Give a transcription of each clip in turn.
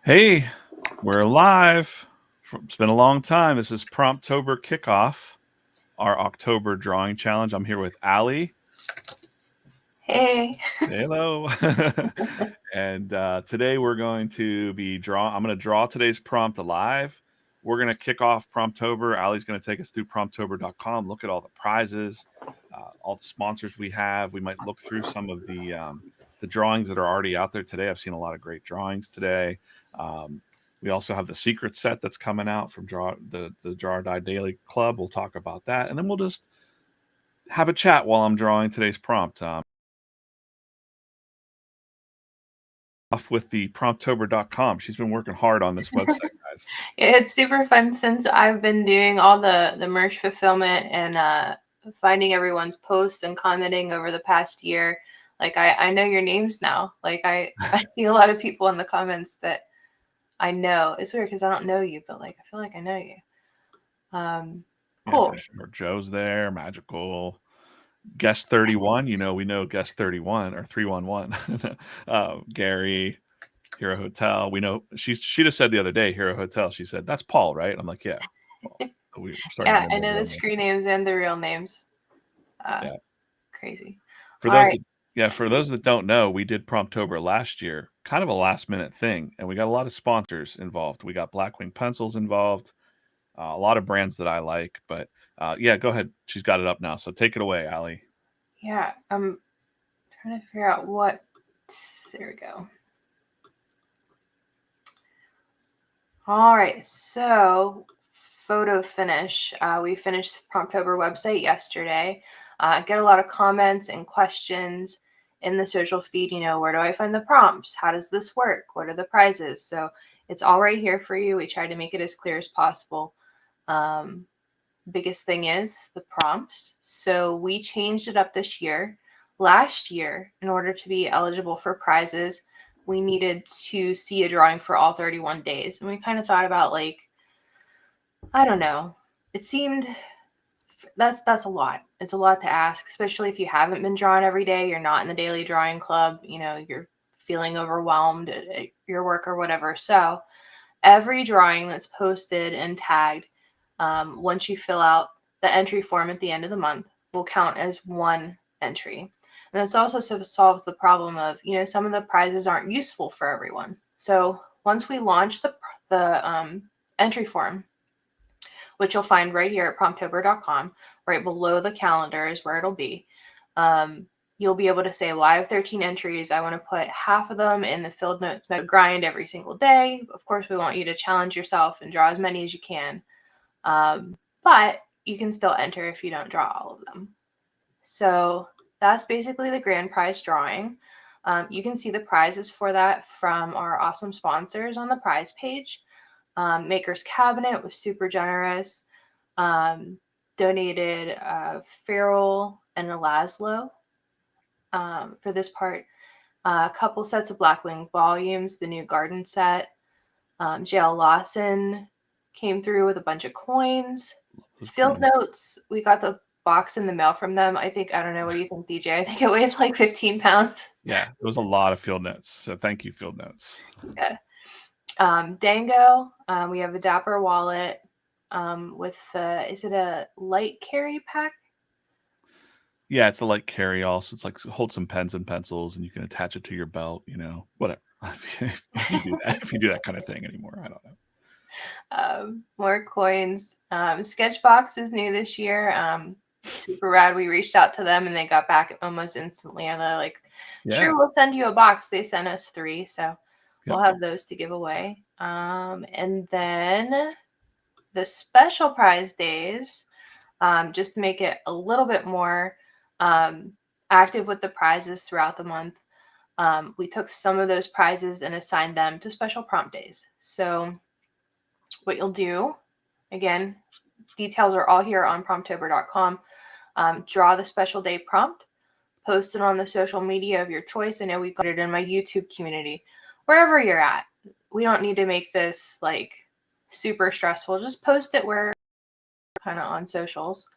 Hey, we're live. It's been a long time. This is Promptober Kickoff, our October drawing challenge. I'm here with Allie. Hey. Hello. And today we're going to be I'm going to draw today's prompt live. We're going to kick off Promptober. Allie's going to take us through promptober.com, look at all the prizes, all the sponsors we have. We might look through some of the drawings that are already out there today. I've seen a lot of great drawings today. We also have the secret set that's coming out from the Draw or Die Daily Club. We'll talk about that, and then we'll just have a chat while I'm drawing today's prompt. Off with the promptober.com. She's been working hard on this website, guys. It's super fun since I've been doing all the merch fulfillment and finding everyone's posts and commenting over the past year. Like I know your names now. Like I see a lot of people in the comments that I know. It's weird because I don't know you, but like I feel like I know you. Cool. Yeah, for sure. Joe's there, Magical. Guest 31, we know Guest 31 or 311. Gary, Hero Hotel. We know she just said the other day, Hero Hotel. She said, "That's Paul, right?" I'm like, "Yeah." Paul. We're starting Yeah, to I know know the real names. screen names and the real names. Yeah. Crazy. For All those right. for those that don't know, we did Promptober last year, kind of a last minute thing, and we got a lot of sponsors involved. We got Blackwing Pencils involved, a lot of brands that I like. But yeah, go ahead. She's got it up now, so take it away, Allie. Yeah, I'm trying to figure out what. There we go. All right, so photo finish. We finished the Promptober website yesterday. Get a lot of comments and questions in the social feed. Where do I find the prompts? How does this work? What are the prizes? So it's all right here for you. We tried to make it as clear as possible. Biggest thing is the prompts. So we changed it up this year. Last year, in order to be eligible for prizes, we needed to see a drawing for all 31 days. And we kind of thought about I don't know. It seemed that's a lot. It's a lot to ask, especially if you haven't been drawing every day, you're not in the daily drawing club, you're feeling overwhelmed at your work or whatever. So every drawing that's posted and tagged, once you fill out the entry form at the end of the month, will count as one entry. And this also solves the problem of, some of the prizes aren't useful for everyone. So once we launch the entry form, which you'll find right here at promptober.com, right below the calendar is where it'll be. You'll be able to say, well, I have 13 entries. I want to put half of them in the field notes grind every single day. Of course, we want you to challenge yourself and draw as many as you can. But you can still enter if you don't draw all of them. So that's basically the grand prize drawing. You can see the prizes for that from our awesome sponsors on the prize page. Maker's Cabinet was super generous. Donated Farrell and a Laszlo for this part. A couple sets of Blackwing volumes, the new garden set. JL Lawson came through with a bunch of coins. Field notes, we got the box in the mail from them. I don't know, what do you think, DJ? I think it weighed like 15 pounds. Yeah, there was a lot of field notes. So thank you, field notes. Yeah. Dango, we have a Dapper wallet with, is it a light carry pack? Yeah, it's the light carry all. So it's like hold some pens and pencils and you can attach it to your belt, whatever. if you do that kind of thing anymore. I don't know. More coins. Sketchbox is new this year. Super rad. We reached out to them and they got back almost instantly. And they're like, sure, we'll send you a box. They sent us 3. So we'll have those to give away. And then the special prize days, just to make it a little bit more active with the prizes throughout the month. We took some of those prizes and assigned them to special prompt days. So what you'll do, again, details are all here on promptober.com. Draw the special day prompt, post it on the social media of your choice. I know we've got it in my YouTube community, wherever you're at. We don't need to make this like super stressful. Just post it where kind of on socials,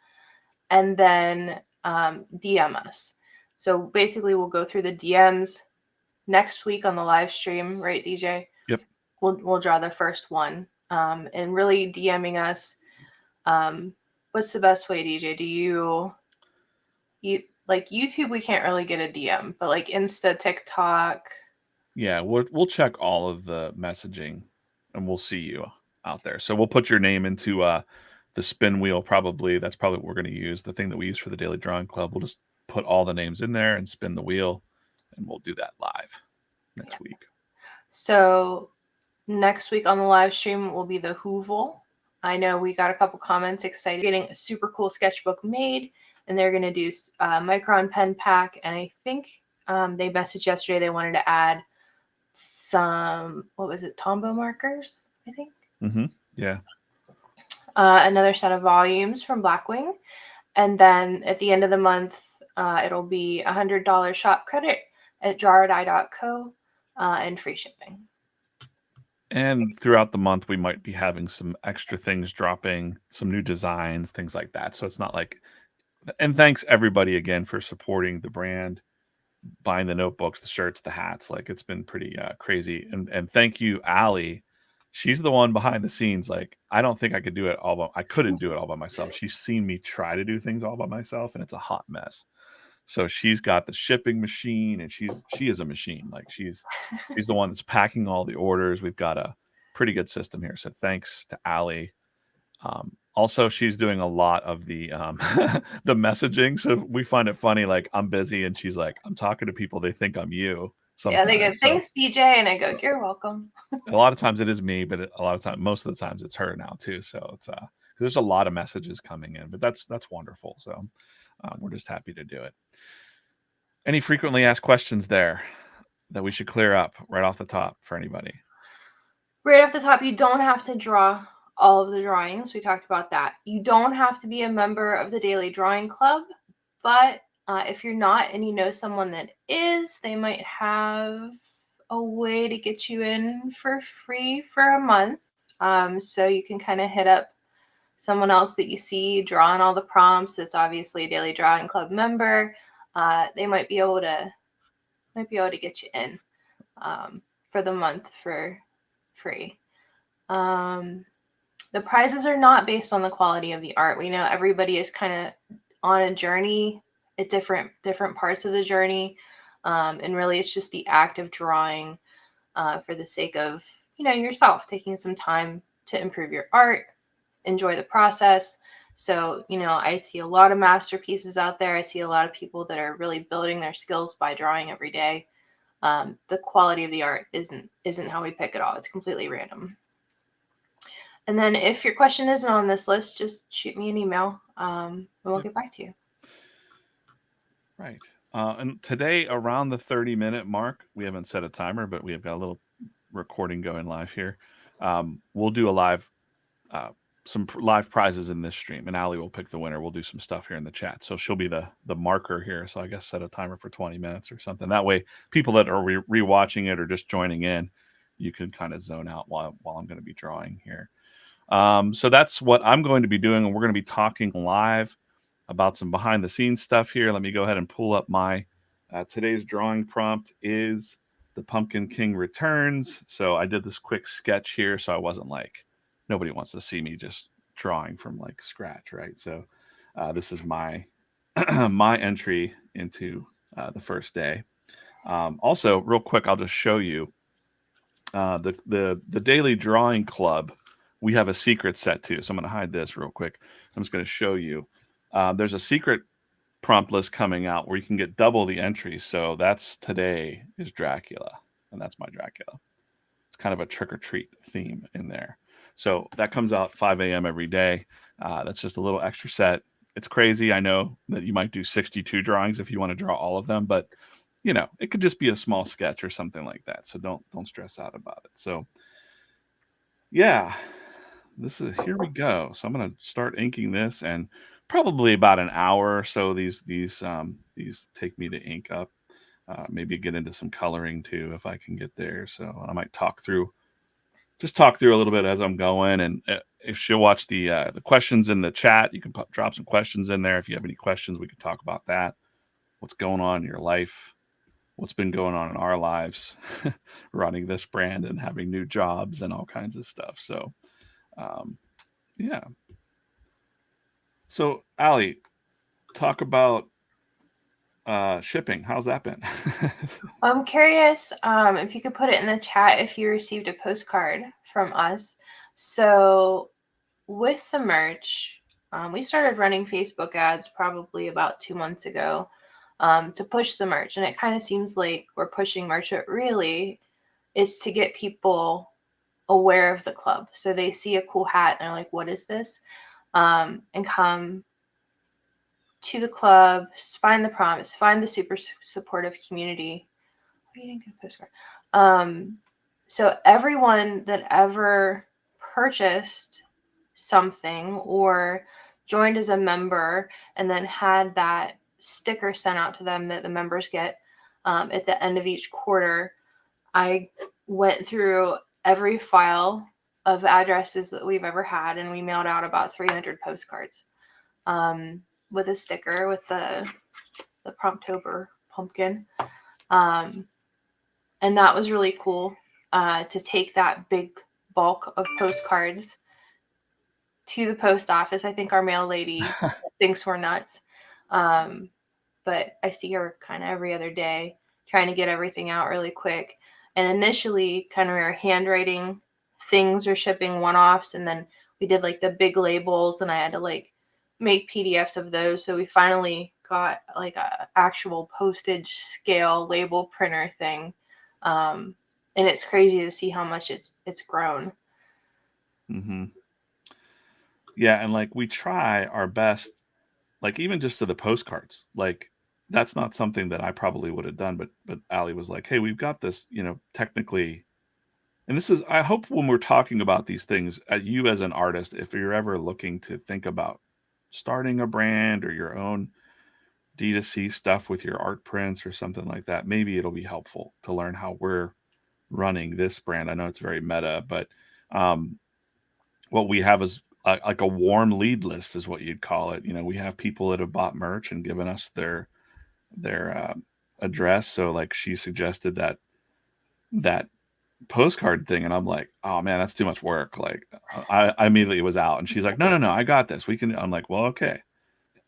and then DM us. So basically, we'll go through the DMs next week on the live stream, right, DJ? Yep. we'll draw the first one. And really DMing us. What's the best way, DJ? Do you like YouTube? We can't really get a DM, but like Insta, TikTok. Yeah, we'll check all of the messaging, and we'll see you out there. So we'll put your name into the spin wheel. Probably that's probably what we're going to use. The thing that we use for the Daily Drawing Club. We'll just put all the names in there and spin the wheel, and we'll do that live next week. So next week on the live stream will be the Hoovel. I know we got a couple comments excited getting a super cool sketchbook made, and they're going to do a Micron pen pack. And I think they messaged yesterday they wanted to add some, what was it, Tombow markers, I think. Mm-hmm. Yeah. Another set of volumes from Blackwing. And then at the end of the month, it'll be $100 shop credit at jaredeye.co and free shipping. And throughout the month, we might be having some extra things dropping, some new designs, things like that. So it's not like, and thanks everybody again for supporting the brand, buying the notebooks, the shirts, the hats. Like it's been pretty crazy. And thank you, Allie. She's the one behind the scenes. Like I don't think I could do it all by, I couldn't do it all by myself. She's seen me try to do things all by myself, and it's a hot mess. So she's got the shipping machine, and she is a machine. Like she's the one that's packing all the orders. We've got a pretty good system here. So thanks to Allie. Also, she's doing a lot of the the messaging. So we find it funny. Like I'm busy, and she's like, "I'm talking to people. They think I'm you." Sometimes. Yeah, they go, "Thanks, DJ," and I go, "You're welcome." A lot of times it is me, but a lot of times, most of the times, it's her now too. So it's there's a lot of messages coming in, but that's wonderful. So we're just happy to do it. Any frequently asked questions there that we should clear up right off the top for anybody? Right off the top, you don't have to draw all of the drawings. We talked about that. You don't have to be a member of the Daily Drawing Club, but if you're not and you know someone that is, they might have a way to get you in for free for a month. So you can kind of hit up someone else that you see drawing all the prompts. It's obviously a Daily Drawing Club member. They might be able to get you in for the month for free. The prizes are not based on the quality of the art. We know everybody is kind of on a journey at different parts of the journey, and really it's just the act of drawing for the sake of yourself taking some time to improve your art, enjoy the process. So I see a lot of masterpieces out there. I see a lot of people that are really building their skills by drawing every day. The quality of the art isn't how we pick it all. It's completely random. And then if your question isn't on this list, just shoot me an email and we'll get back to you. Right. And today, around the 30-minute mark, we haven't set a timer, but we have got a little recording going live here. We'll do a live, some live prizes in this stream, and Allie will pick the winner. We'll do some stuff here in the chat. So she'll be the marker here. So I guess set a timer for 20 minutes or something. That way, people that are rewatching it or just joining in, you can kind of zone out while I'm going to be drawing here. So that's what I'm going to be doing, and we're going to be talking live about some behind the scenes stuff here. Let me go ahead and pull up my today's drawing prompt is the Pumpkin King Returns. So I did this quick sketch here, so I wasn't like, nobody wants to see me just drawing from like scratch, right? So this is my my entry into the first day. Also, real quick, I'll just show you the Daily Drawing Club. We have a secret set too. So I'm going to hide this real quick. I'm just going to show you. There's a secret prompt list coming out where you can get double the entries. So that's today is Dracula, and that's my Dracula. It's kind of a trick or treat theme in there. So that comes out 5 a.m. every day. That's just a little extra set. It's crazy. I know that you might do 62 drawings if you want to draw all of them, but it could just be a small sketch or something like that. So don't stress out about it. So yeah, here we go. So I'm going to start inking this, and probably about an hour or so these take me to ink up. Maybe get into some coloring too if I can get there. So I might talk through a little bit as I'm going. And if she'll watch the questions in the chat, you can drop some questions in there. If you have any questions, we can talk about that. What's going on in your life? what's been going on in our lives, running this brand and having new jobs and all kinds of stuff. So, um, yeah. So, Ali, talk about shipping. How's that been? I'm curious if you could put it in the chat if you received a postcard from us. So, with the merch, we started running Facebook ads probably about 2 months ago to push the merch. And it kind of seems like we're pushing merch, but really it's to get people aware of the club. So they see a cool hat and they're like, what is this? And come to the club, find the promise, find the super supportive community. Oh, you didn't get a postcard. So everyone that ever purchased something or joined as a member and then had that sticker sent out to them that the members get at the end of each quarter, I went through every file of addresses that we've ever had, and we mailed out about 300 postcards with a sticker with the Promptober pumpkin. And that was really cool to take that big bulk of postcards to the post office. I think our mail lady thinks we're nuts. But I see her kind of every other day trying to get everything out really quick. And initially, kind of we were handwriting things or shipping one-offs, and then we did like the big labels, and I had to like make PDFs of those. So we finally got like a actual postage scale label printer thing. And it's crazy to see how much it's grown. Mm-hmm. Yeah, and like we try our best, like even just to the postcards. Like that's not something that I probably would have done, but Ali was like, "Hey, we've got this, technically." And this is, I hope when we're talking about these things, you as an artist, if you're ever looking to think about starting a brand or your own D2C stuff with your art prints or something like that, maybe it'll be helpful to learn how we're running this brand. I know it's very meta, but um, what we have is like a warm lead list, is what you'd call it. We have people that have bought merch and given us their address. So like she suggested that postcard thing, and I'm like, oh man, that's too much work. Like I immediately was out, and she's like, no, I got this. We can. I'm like, well, okay,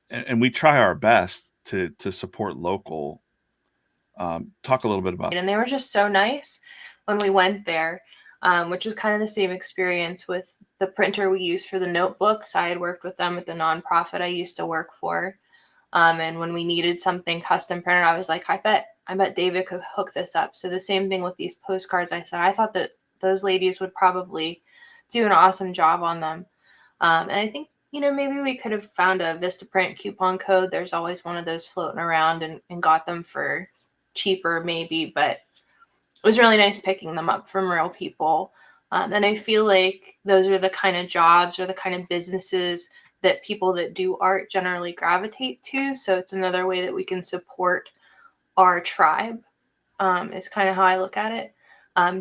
and we try our best to support local. Talk a little bit about. And they were just so nice when we went there, which was kind of the same experience with the printer we used for the notebooks. I had worked with them at the nonprofit I used to work for. And when we needed something custom printed, I was like, I bet David could hook this up. So the same thing with these postcards. I said, I thought that those ladies would probably do an awesome job on them. And I think, maybe we could have found a Vistaprint coupon code. There's always one of those floating around and got them for cheaper maybe, but it was really nice picking them up from real people. And I feel like those are the kind of jobs or the kind of businesses that people that do art generally gravitate to. So it's another way that we can support our tribe, is kind of how I look at it.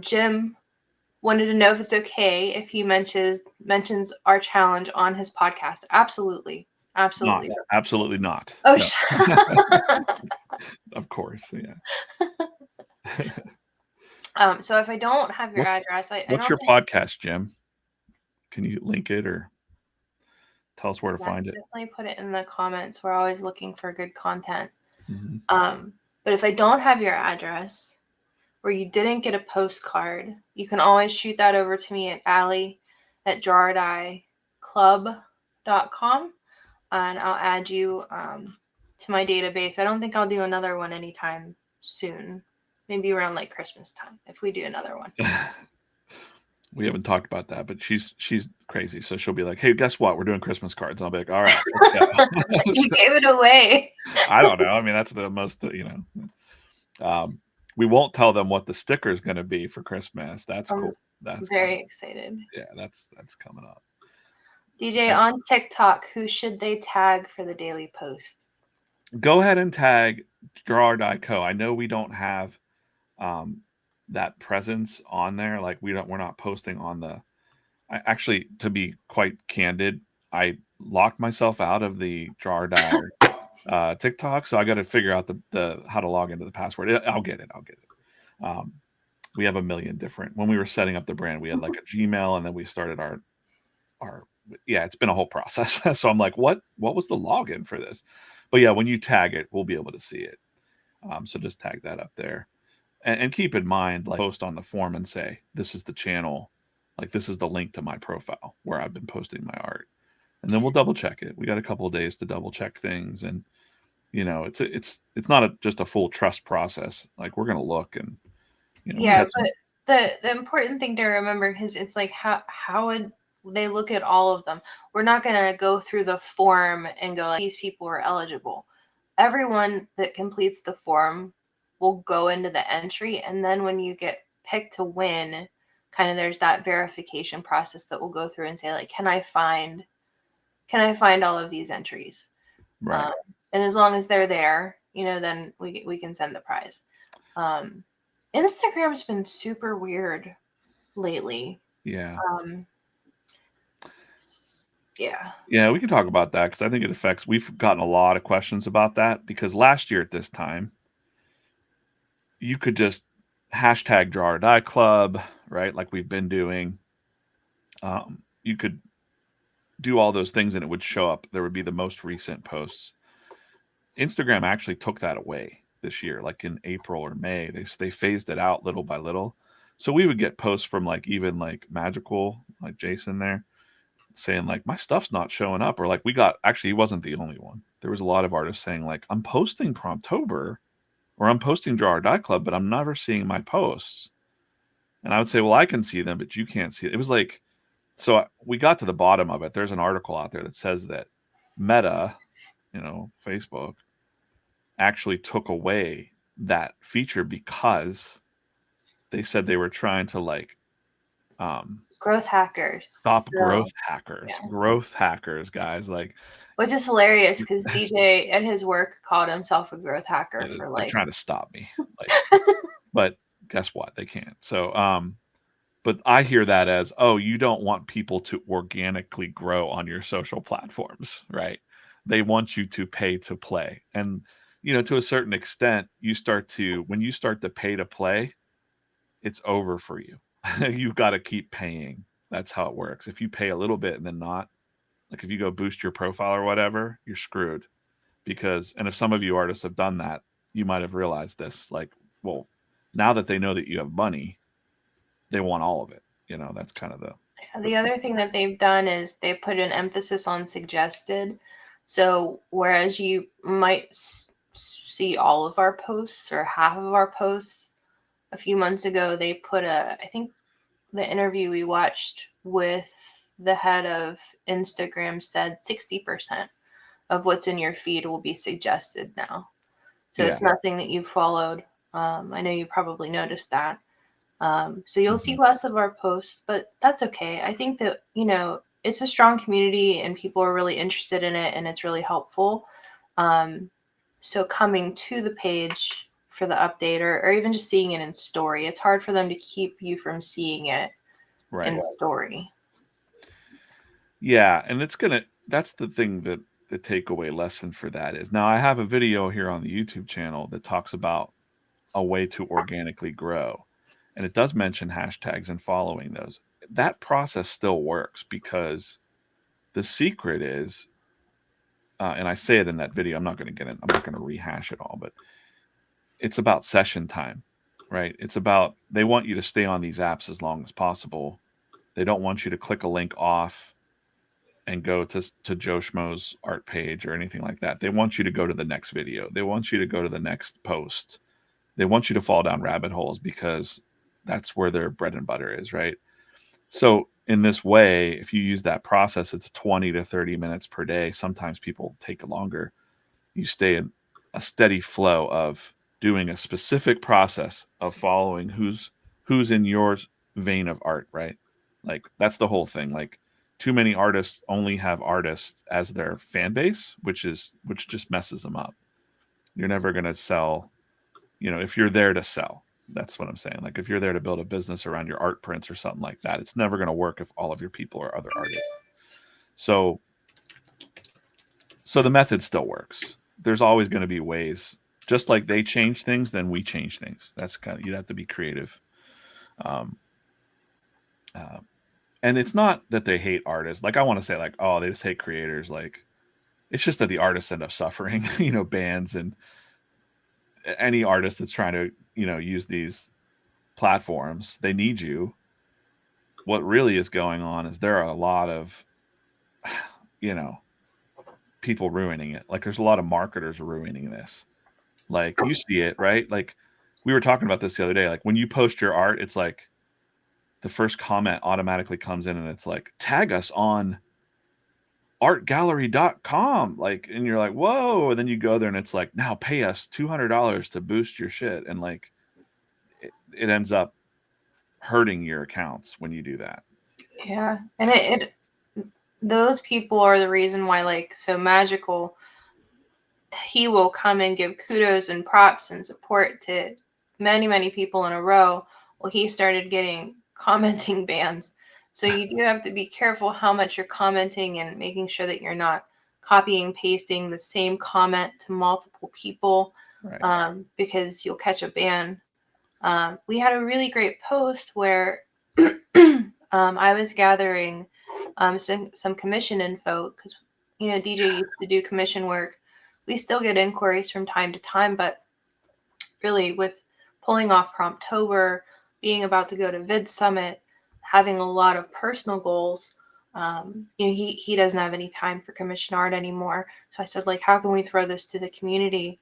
Jim wanted to know if it's okay if he mentions our challenge on his podcast. Absolutely. Not, absolutely not. Oh, no. Of course, yeah. So if I don't have your address, what's your podcast, Jim? Can you link it or tell us where to find it? Definitely put it in the comments. We're always looking for good content. Mm-hmm. But if I don't have your address, or you didn't get a postcard, you can always shoot that over to me at allie@draweridclub.com, and I'll add you to my database. I don't think I'll do another one anytime soon. Maybe around like Christmas time if we do another one. We haven't talked about that, but she's crazy. So she'll be like, "Hey, guess what? We're doing Christmas cards." And I'll be like, "All right, let's go." You gave it away. I don't know. I mean, that's the most, we won't tell them what the sticker is going to be for Christmas. That's cool. That's very excited. Yeah, that's coming up. DJ, on TikTok, who should they tag for the daily posts? Go ahead and tag Draw or Die Co. I know we don't have that presence on there. Like we're not posting on the. To be quite candid, I locked myself out of the Draw or Die TikTok. So I got to figure out the how to log into the password. I'll get it. I'll get it. We have a million different. When we were setting up the brand, we had like a Gmail, and then we started our yeah. It's been a whole process. So I'm like, what was the login for this? But yeah, when you tag it, we'll be able to see it. So just tag that up there, and keep in mind, like post on the form and say this is the channel, like this is the link to my profile where I've been posting my art, and then we'll double check it. We got a couple of days to double check things, and it's not just a full trust process. Like we're gonna look, and we Yeah, had some. but the important thing to remember, because it's like how would they look at all of them? We're not gonna go through the form and go like these people are eligible. Everyone that completes the form will go into the entry, and then when you get picked to win, kind of there's that verification process that will go through and say like, can I find all of these entries? Right. And as long as they're there, then we can send the prize. Instagram's been super weird lately. Yeah. Yeah. Yeah, we can talk about that because I think it affects. We've gotten a lot of questions about that because last year at this time, you could just hashtag draw or die club, right? Like we've been doing. You could do all those things and it would show up. There would be the most recent posts. Instagram actually took that away this year, like in April or May. They phased it out little by little. So we would get posts from like even like Magical, like Jason there, saying like my stuff's not showing up, or like we got actually he wasn't the only one. There was a lot of artists saying like I'm posting Promptober or I'm posting Draw or Die Club, but I'm never seeing my posts. And I would say, well, I can see them, but you can't see it. It was like so we got to the bottom of it. There's an article out there that says that Meta, Facebook, actually took away that feature because they said they were trying to like growth hackers. stop So, growth hackers. yeah. Growth hackers, guys. Like Which is hilarious because DJ at his work called himself a growth hacker yeah, for they're like. trying to stop me. Like, but guess what? They can't. So, but I hear that as, oh, you don't want people to organically grow on your social platforms, right? They want you to pay to play. And, to a certain extent, when you start to pay to play, it's over for you. You've got to keep paying. That's how it works. If you pay a little bit and then not, like if you go boost your profile or whatever, you're screwed. And if some of you artists have done that, you might have realized this. Like, well, now that they know that you have money, they want all of it. That's kind of The other thing that they've done is they put an emphasis on suggested. So whereas you might see all of our posts or half of our posts, a few months ago they put I think the interview we watched with the head of Instagram said 60% of what's in your feed will be suggested now. So it's nothing that you've followed. I know you probably noticed that. So you'll see less of our posts, but that's okay. I think that, it's a strong community and people are really interested in it and it's really helpful. So coming to the page for the update or even just seeing it in story, it's hard for them to keep you from seeing it in story. Yeah, and that's the thing that the takeaway lesson for that is. Now I have a video here on the YouTube channel that talks about a way to organically grow. And it does mention hashtags and following those. That process still works because the secret is, and I say it in that video, I'm not going to rehash it all, but it's about session time, right? It's about, they want you to stay on these apps as long as possible. They don't want you to click a link off and go to Joe Schmo's art page or anything like that. They want you to go to the next video. They want you to go to the next post. They want you to fall down rabbit holes because that's where their bread and butter is, right? So in this way, if you use that process, it's 20 to 30 minutes per day. Sometimes people take longer. You stay in a steady flow of doing a specific process of following who's in your vein of art, right? Like that's the whole thing. Like too many artists only have artists as their fan base, which just messes them up. You're never going to sell, if you're there to sell. That's what I'm saying. Like if you're there to build a business around your art prints or something like that, it's never going to work if all of your people are other artists. So the method still works. there's always going to be ways. Just like they change things, then we change things. That's kind of, you'd have to be creative. Um, uh, and it's not that they hate artists. Like I want to say like, oh, they just hate creators. Like it's just that the artists end up suffering, bands and any artist that's trying to, use these platforms, they need you. What really is going on is there are a lot of, you know, people ruining it. Like there's a lot of marketers ruining this. Like you see it, right? Like we were talking about this the other day. Like when you post your art, it's like the first comment automatically comes in and it's like, tag us on artgallery.com. Like, and you're like, whoa. And then you go there and it's like, now pay us $200 to boost your shit. And like, it ends up hurting your accounts when you do that. Yeah. And those people are the reason why, like, so Magical, he will come and give kudos and props and support to many, many people in a row. Well, he started getting commenting bans. So you do have to be careful how much you're commenting and making sure that you're not copying, pasting the same comment to multiple people, Right. because you'll catch a ban. We had a really great post where I was gathering some commission info because, DJ used to do commission work. We still get inquiries from time to time, but really with pulling off Promptober, being about to go to Vid Summit, having a lot of personal goals, he doesn't have any time for commission art anymore. So I said, like, how can we throw this to the community?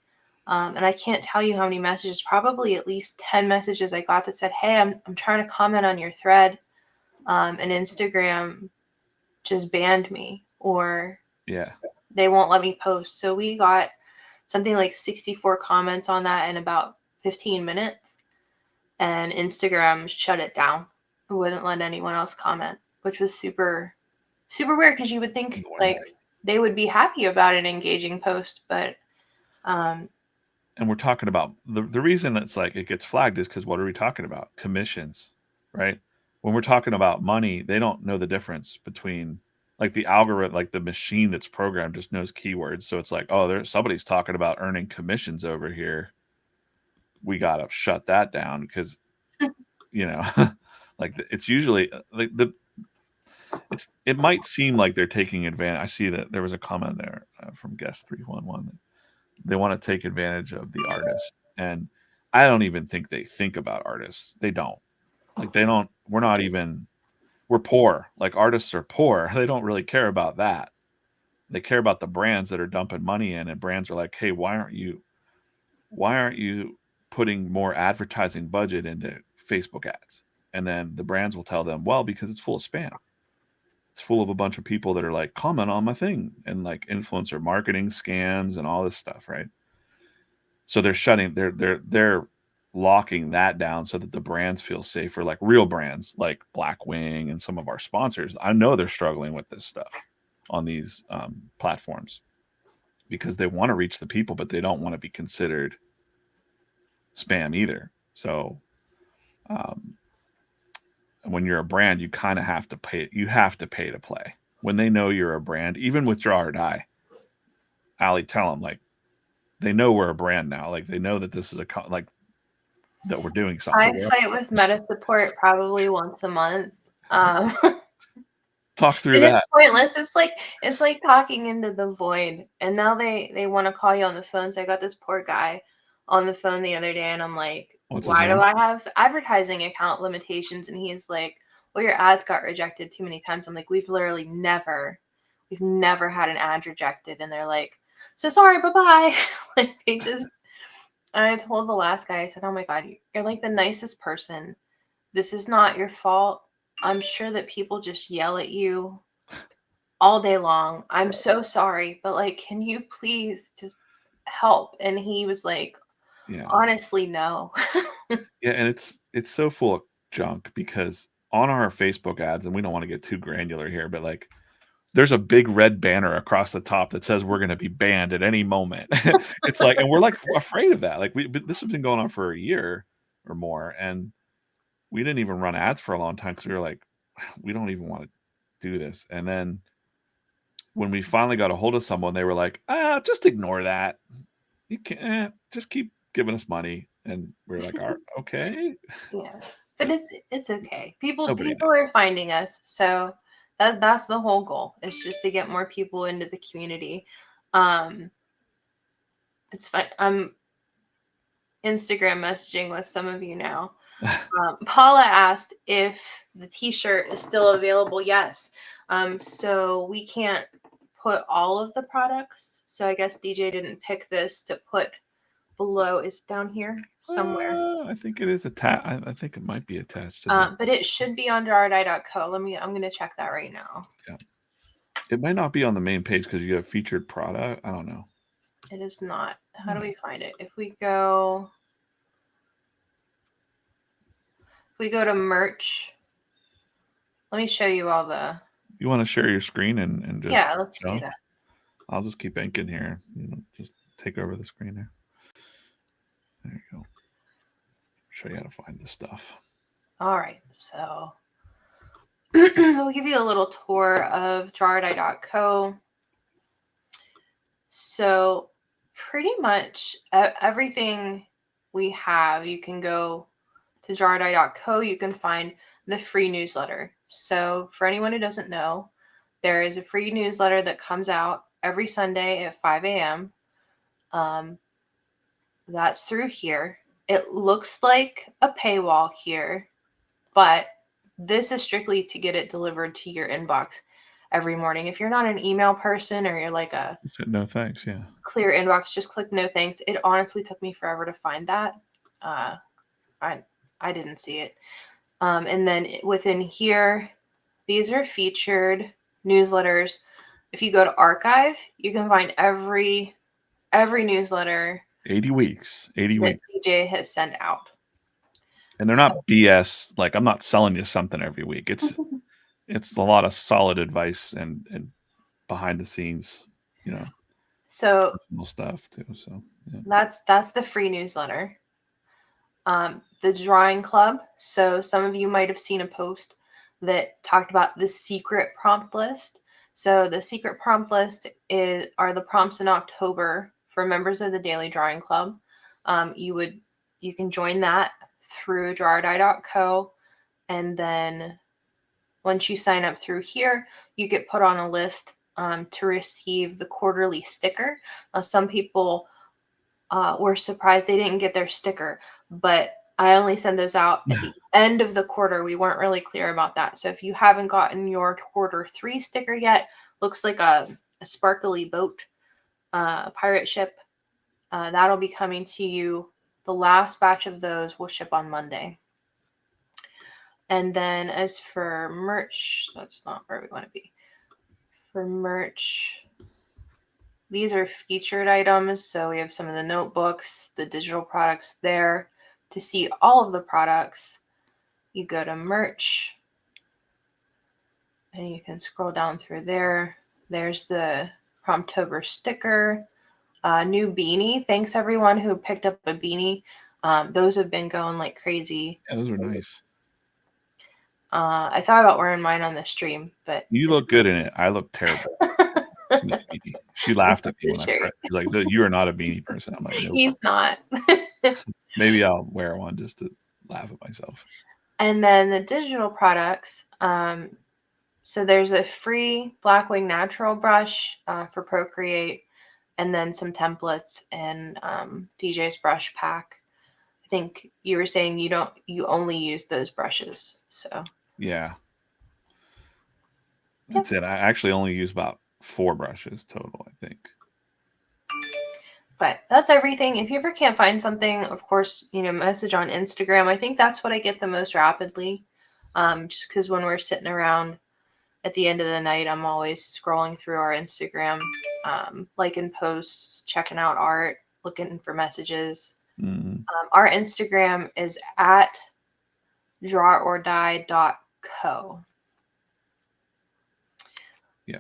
And I can't tell you how many messages, probably at least 10 messages I got that said, hey, I'm trying to comment on your thread, and Instagram just banned me, or Yeah. they won't let me post. So we got something like 64 comments on that in about 15 minutes, and Instagram shut it down. It wouldn't let anyone else comment, which was super, super weird because you would think like they would be happy about an engaging post, but and we're talking about the reason it's like it gets flagged is because what are we talking about? Commissions, right? When we're talking about money, they don't know the difference between like the algorithm, like the machine that's programmed just knows keywords. So it's like, oh, there's somebody's talking about earning commissions over here. We gotta shut that down because you know, like it's usually like it might seem like they're taking advantage. I see that there was a comment there from guest 311. They want to take advantage of the artist, and I don't even think they think about artists. They don't. Like they don't. We're not even. We're poor. Like artists are poor. They don't really care about that. They care about the brands that are dumping money in, and brands are like, hey, why aren't you putting more advertising budget into Facebook ads? And then the brands will tell them, well, because it's full of spam. It's full of a bunch of people that are like, comment on my thing, and like influencer marketing scams and all this stuff, right? So they're locking that down so that the brands feel safer, like real brands like Blackwing and some of our sponsors. I know they're struggling with this stuff on these platforms because they want to reach the people, but they don't want to be considered spam either. So um, when you're a brand, you kind of have to pay. You have to pay to play. When they know you're a brand, even with Draw or Die, Ali, tell them like they know we're a brand now. Like they know that this is like that we're doing I something. fight with meta support probably once a month. Talk through And it's that. pointless. It's like talking into the void. And now they want to call you on the phone. So I got this poor guy on the phone the other day, and I'm like, What's his why do name? I have advertising account limitations? And he's like, well, your ads got rejected too many times. I'm like, we've never had an ad rejected. And they're like, so sorry, bye bye. Like they just. And I told the last guy, I said, oh my god, you're like the nicest person. This is not your fault. I'm sure that people just yell at you all day long. I'm so sorry, but like, can you please just help? And he was like, Yeah. honestly, no. Yeah, and it's so full of junk because on our Facebook ads, and we don't want to get too granular here, but like there's a big red banner across the top that says we're going to be banned at any moment. It's like, and we're like afraid of that. Like this has been going on for a year or more, and we didn't even run ads for a long time because we were like, we don't even want to do this. And then when we finally got a hold of someone, they were like, just ignore that. You can't just keep giving us money. And we're like, okay. Yeah, but it's okay. People Nobody are finding us, so that's the whole goal. It's just to get more people into the community. It's fun. I'm Instagram messaging with some of you now. Paula asked if the T-shirt is still available. Yes. So we can't put all of the products. So I guess DJ didn't pick this to put below. Is down here somewhere. I think it is attached. I think it might be attached to that. But it should be on drawadeye.co. I'm going to check that right now. Yeah. It might not be on the main page because you have featured product. I don't know. It is not. How do we find it? If we go to merch, let me show you all the. You want to share your screen and just Let's do that. I'll just keep inking here. Just take over the screen there. There you go. Show you how to find this stuff. All right, so we'll give you a little tour of drawadeye.co. So pretty much everything we have, you can go to drawadeye.co. You can find the free newsletter. So for anyone who doesn't know, there is a free newsletter that comes out every Sunday at 5 a.m. That's through here. It looks like a paywall here, but this is strictly to get it delivered to your inbox every morning. If you're not an email person or you're like a no thanks, yeah, clear inbox, just click no thanks. It honestly took me forever to find that. I didn't see it. And then within here, these are featured newsletters. If you go to archive, you can find every newsletter 80 weeks that DJ has sent out. And they're not BS. Like, I'm not selling you something every week. It's a lot of solid advice and behind the scenes, so stuff too. So yeah. That's the free newsletter. The drawing club. So some of you might have seen a post that talked about the secret prompt list. So the secret prompt list are the prompts in October for members of the Daily Drawing Club. You can join that through drawadeye.co, and then once you sign up through here, you get put on a list to receive the quarterly sticker. Some people were surprised they didn't get their sticker, but I only send those out at the end of the quarter. We weren't really clear about that. So if you haven't gotten your quarter 3 sticker yet, looks like a sparkly boat, pirate ship, that'll be coming to you. The last batch of those will ship on Monday. And then as for merch, that's not where we want to be. For merch, these are featured items. So we have some of the notebooks, the digital products there. To see all of the products, you go to merch and you can scroll down through there. There's the Promptober sticker, new beanie. Thanks everyone who picked up a beanie. Those have been going like crazy. Yeah, those are nice. I thought about wearing mine on the stream, but you look good in it. I look terrible. She laughed at me when I tried. She's like, "You are not a beanie person." I'm like, "No." He's not. Maybe I'll wear one just to laugh at myself. And then the digital products. So there's a free Blackwing Natural brush for Procreate, and then some templates and DJ's brush pack. I think you were saying you only use those brushes. So yeah, that's it. I actually only use about 4 brushes total, I think. But that's everything. If you ever can't find something, of course, message on Instagram. I think that's what I get the most rapidly. Just because when we're sitting around at the end of the night, I'm always scrolling through our Instagram, liking posts, checking out art, looking for messages. Mm-hmm. Our Instagram is at drawordie.co. Yeah.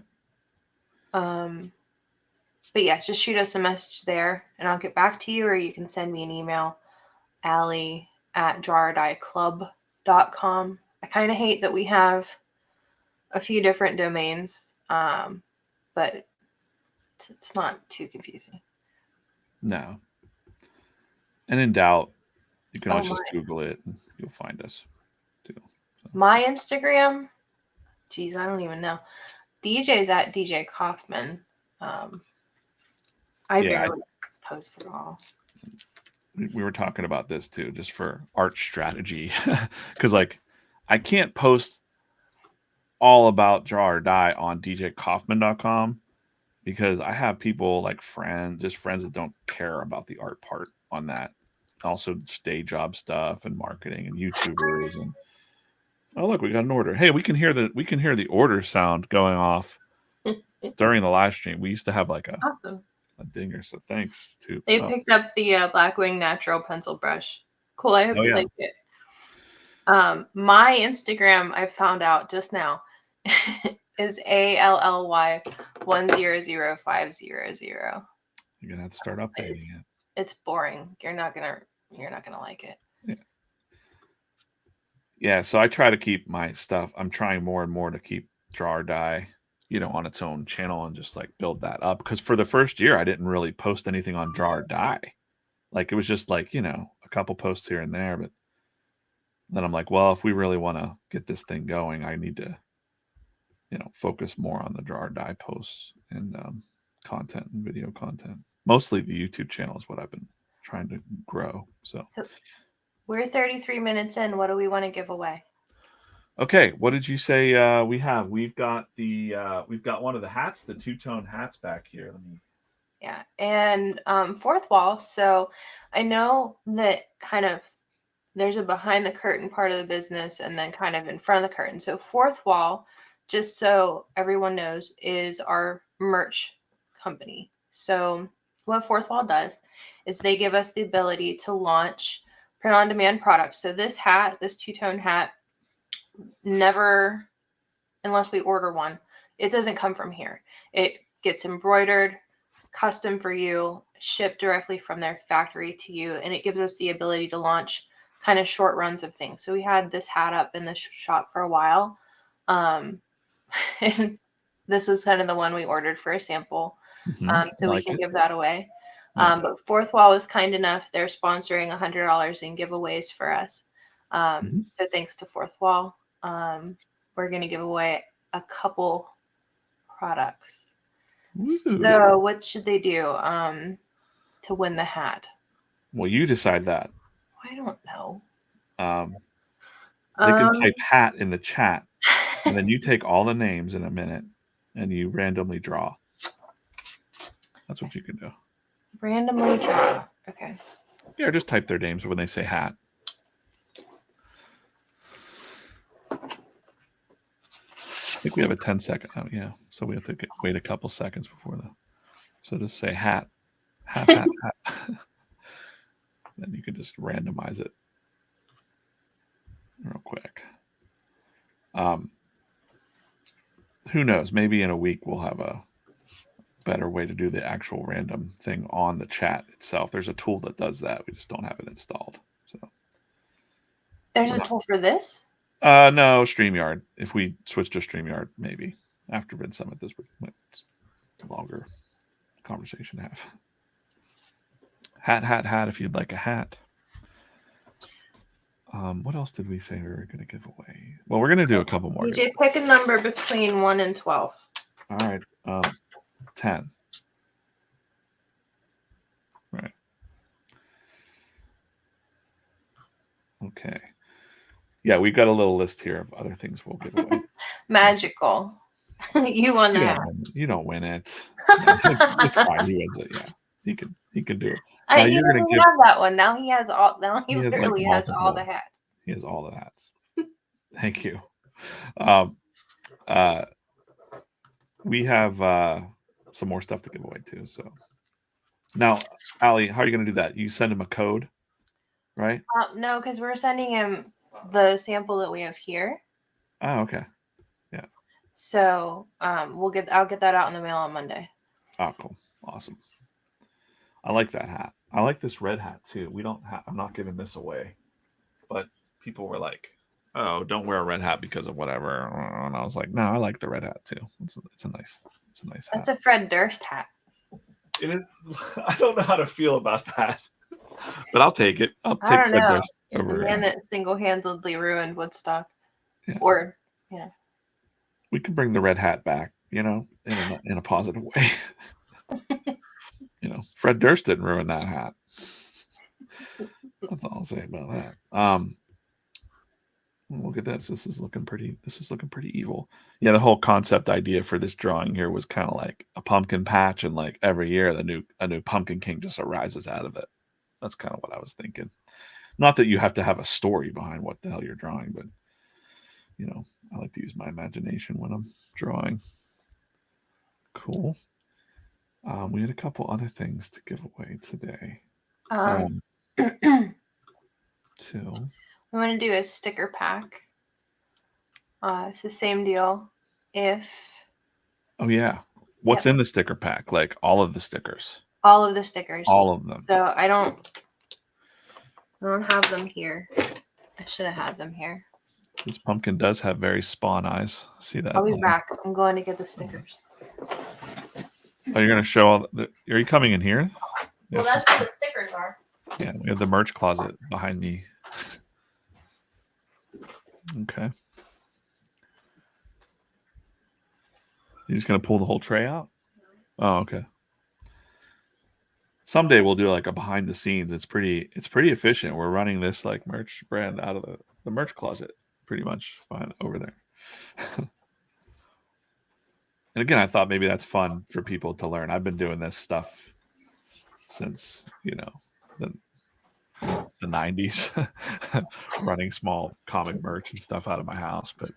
But yeah, just shoot us a message there and I'll get back to you, or you can send me an email, allie@drawordie.club.com. I kind of hate that we have a few different domains, but but it's not too confusing. No. And in doubt, you can Oh always my. just Google it and you'll find us too. So. My Instagram, geez, I don't even know. DJ's at DJ Kaufman. Um, I Yeah, barely post at all. we were talking about this too, just for art strategy. Because, like, I can't post all about Draw or Die on djkaufman.com because I have people like friends that don't care about the art part on that. Also, just day job stuff and marketing and YouTubers and oh look, we got an order. Hey, we can hear the order sound going off during the live stream. We used to have like Awesome. a dinger, so thanks to They picked up the Blackwing Natural Pencil Brush. Cool. I hope you yeah. like it. My Instagram, I found out just now, is ALLY100500. You're gonna have to start updating it. It's boring. You're not gonna like it. Yeah, so I try to keep my stuff. I'm trying more and more to keep Draw or Die, on its own channel and just like build that up. Because for the first year, I didn't really post anything on Draw or Die. Like it was just like a couple posts here and there. But then I'm like, well, if we really want to get this thing going, I need to focus more on the Draw or Die posts and content and video content. Mostly the YouTube channel is what I've been trying to grow. So we're 33 minutes in. What do we want to give away? Okay, what did you say we have? We've got one of the hats, the two-tone hats back here. Yeah, and fourth wall. So I know that kind of there's a behind the curtain part of the business and then kind of in front of the curtain. So fourth wall, just so everyone knows, is our merch company. So what fourth wall does is they give us the ability to launch print on demand products. So this two-tone hat, never, unless we order one, it doesn't come from here. It gets embroidered, custom for you, shipped directly from their factory to you, and it gives us the ability to launch kind of short runs of things. So we had this hat up in the shop for a while, and this was kind of the one we ordered for a sample, so we can give that away. Yeah. But Fourth Wall was kind enough; they're sponsoring $100 in giveaways for us. So thanks to Fourth Wall, we're going to give away a couple products. Ooh. So what should they do to win the hat? Well, you decide that. I don't know. They can type hat in the chat, and then you take all the names in a minute, and you randomly draw. That's what you can do. Randomly draw. Okay. Yeah, just type their names when they say hat. I think we have a 10-second. Oh, yeah. So we have to wait a couple seconds before that. So just say hat. Hat. Then you can just randomize it real quick. Who knows? Maybe in a week we'll have a better way to do the actual random thing on the chat itself. There's a tool that does that. We just don't have it installed. So there's a tool for this? No, StreamYard. If we switch to StreamYard, maybe after Red Summit, this would it's a longer conversation to have. Hat. If you'd like a hat. What else did we say we were going to give away? Well, we're going to do a couple more. DJ, pick a number between 1 and 12. All right. 10. Right. Okay. Yeah, we've got a little list here of other things we'll give away. Magical. You won that. You don't win it. It's fine. He wins it. Yeah, he can do it. Now you're going to have that one. Now he has all. Now he literally has all the hats. He has all the hats. Thank you. We have some more stuff to give away too. So now, Allie, how are you going to do that? You send him a code, right? No, because we're sending him the sample that we have here. Oh, okay. Yeah. So I'll get that out in the mail on Monday. Oh, cool. Awesome. I like that hat. I like this red hat too. I'm not giving this away, but people were like, "Oh, don't wear a red hat because of whatever," and I was like, "No, I like the red hat too. It's a It's a nice hat. That's a Fred Durst hat. It is. I don't know how to feel about that, but I'll take it. I'll I take don't Fred know. Durst The over. man that single-handedly ruined Woodstock. Yeah. Or, yeah. We can bring the red hat back, you know, in a positive way. You know, Fred Durst didn't ruin that hat. That's all I'll say about that. Look at this. This is looking pretty. This is looking pretty evil. Yeah, the whole concept idea for this drawing here was kind of like a pumpkin patch, and like every year, a new pumpkin king just arises out of it. That's kind of what I was thinking. Not that you have to have a story behind what the hell you're drawing, but you know, I like to use my imagination when I'm drawing. Cool. We had a couple other things to give away today. We So, want to do a sticker pack. It's the same deal. If oh yeah, what's Yep. in the sticker pack? Like all of the stickers, all of the stickers. all of them. So I don't have them here. I should have had them here. This pumpkin does have very spawn eyes. See that? I'll be back. I'm going to get the stickers. Oh, you're gonna show all the. Are you coming in here? Well, Yeah, that's where the stickers are. yeah, we have the merch closet behind me. Okay. You're just gonna pull the whole tray out? Oh, okay. Someday we'll do like a behind the scenes. It's pretty efficient. We're running this like merch brand out of the merch closet pretty much fine over there. And again, I thought maybe that's fun for people to learn. I've been doing this stuff since, you know, the 90s, running small comic merch and stuff out of my house, but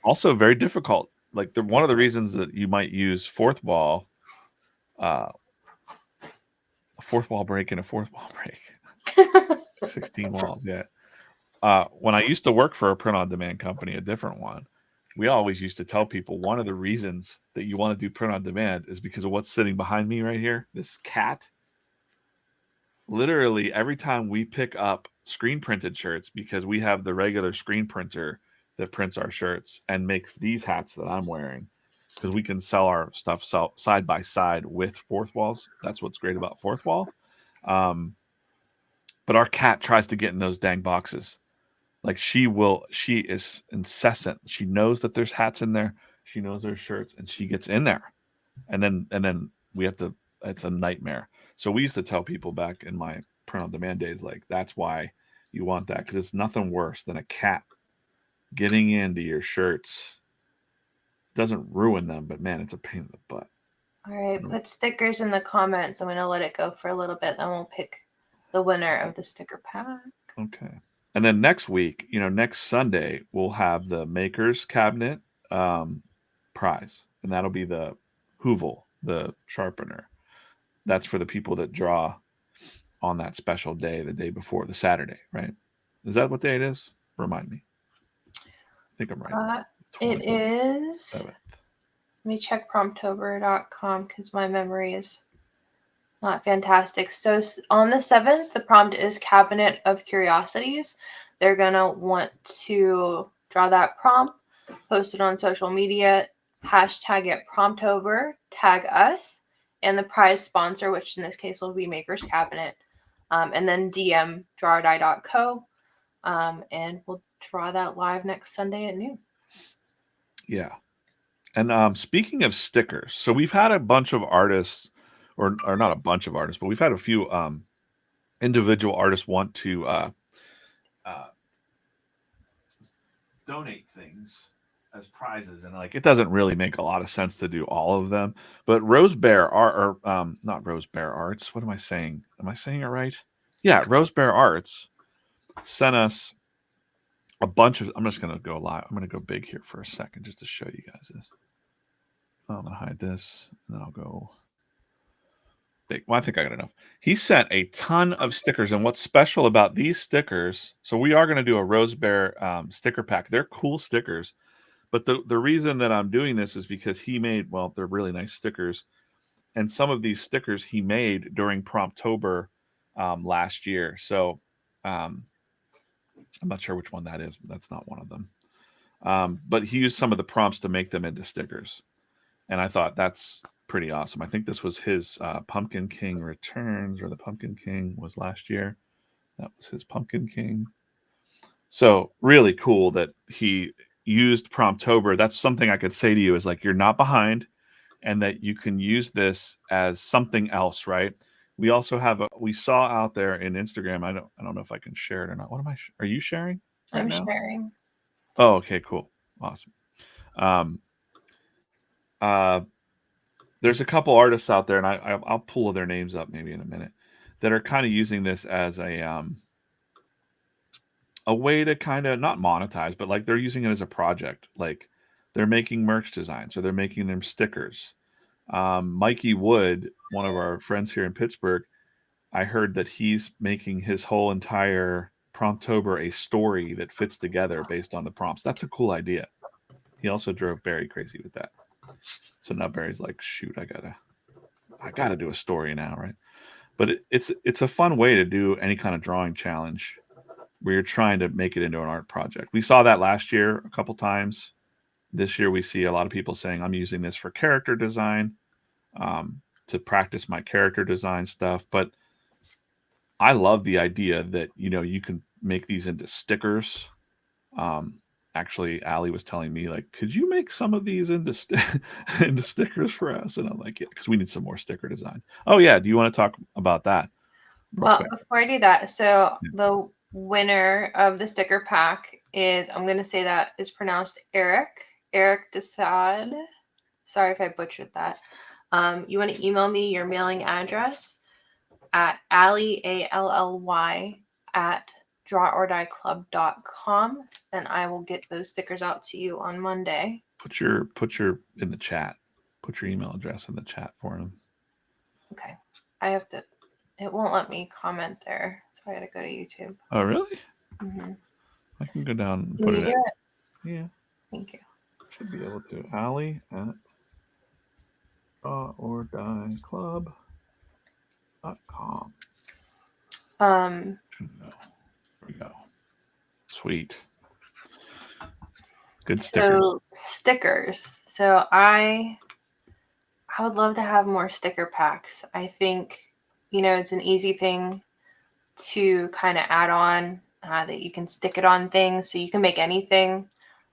also very difficult. Like one of the reasons that you might use a fourth wall break and a fourth wall break, 16 walls. Yeah. When I used to work for a print on demand company, a different one, we always used to tell people one of the reasons that you want to do print on demand is because of what's sitting behind me right here, this cat. Literally every time we pick up screen printed shirts, because we have the regular screen printer that prints our shirts and makes these hats that I'm wearing, because we can sell our stuff side by side with fourth walls. That's what's great about fourth wall. But our cat tries to get in those dang boxes. Like she is incessant. She knows that there's hats in there. She knows there's shirts, and she gets in there. And then we have to. It's a nightmare. So we used to tell people back in my print on demand days, like that's why you want that, because it's nothing worse than a cat getting into your shirts. Doesn't ruin them, but man, it's a pain in the butt. All right, put stickers in the comments. I'm going to let it go for a little bit, then we'll pick the winner of the sticker pack. Okay. And then next week, next Sunday, we'll have the Makers Cabinet prize. And that'll be the Hoovel, the sharpener. That's for the people that draw on that special day, the day before, the Saturday, right? Is that what day it is? Remind me. I think I'm right. It is. Let me check promptober.com because my memory is not fantastic. So on the 7th, the prompt is Cabinet of Curiosities. They're going to want to draw that prompt, post it on social media, hashtag it Promptober, tag us, and the prize sponsor, which in this case will be Maker's Cabinet, and then DM drawordie.co, and we'll draw that live next Sunday at noon. Yeah. And speaking of stickers, so we've had a bunch of artists, or not a bunch of artists, but we've had a few individual artists want to donate things as prizes, and like it doesn't really make a lot of sense to do all of them. But Rose Bear Art, or not Rose Bear Arts. What am I saying? Am I saying it right? Yeah, Rose Bear Arts sent us a bunch of. I'm just gonna go live. I'm gonna go big here for a second just to show you guys this. I'm gonna hide this, and then I'll go big. Well, I think I got enough. He sent a ton of stickers, and what's special about these stickers? So we are gonna do a Rose Bear sticker pack. They're cool stickers. But the reason that I'm doing this is because they're really nice stickers. And some of these stickers he made during Promptober last year. So I'm not sure which one that is, but that's not one of them. But he used some of the prompts to make them into stickers. and I thought that's pretty awesome. I think this was his Pumpkin King Returns, or the Pumpkin King was last year. That was his Pumpkin King. So really cool that he used Promptober. That's something I could say to you is like, you're not behind, and that you can use this as something else, right? We also have we saw out there in Instagram. I don't know if I can share it or not. What am I? Are you sharing right I'm now? sharing. Oh, okay, cool, awesome. Um, uh, there's a couple artists out there, and I'll pull their names up maybe in a minute, that are kind of using this as a way to kind of not monetize, but like they're using it as a project. Like they're making merch designs, or they're making them stickers. Mikey Wood, one of our friends here in Pittsburgh, I heard that he's making his whole entire Promptober a story that fits together based on the prompts. That's a cool idea. He also drove Barry crazy with that. So now Barry's like, shoot, I gotta do a story now, right? But it's a fun way to do any kind of drawing challenge where you're trying to make it into an art project. We saw that last year a couple times. This year we see a lot of people saying, I'm using this for character design, to practice my character design stuff. But I love the idea that you can make these into stickers. Um, Actually, Allie was telling me, like, could you make some of these into into stickers for us? And I'm like, yeah, because we need some more sticker designs. Oh yeah, do you want to talk about that real Well, quick? before I do that, so Yeah. the winner of the sticker pack is, I'm going to say that is pronounced Eric Desad. Sorry if I butchered that. You want to email me your mailing address at Ally, ALLY, at draworddieclub.com, and I will get those stickers out to you on Monday. Put your in the chat. Put your email address in the chat for him. Okay. I have to, it won't let me comment there, so I gotta go to YouTube. Oh really? Mm-hmm. I can go down and Can put you it do in. it? Yeah, Thank you. should be able to. Allie at draworddieclub.com. Um, There we go. Sweet. Good stickers. so stickers. So I would love to have more sticker packs. I think, it's an easy thing to kind of add on, that you can stick it on things, so you can make anything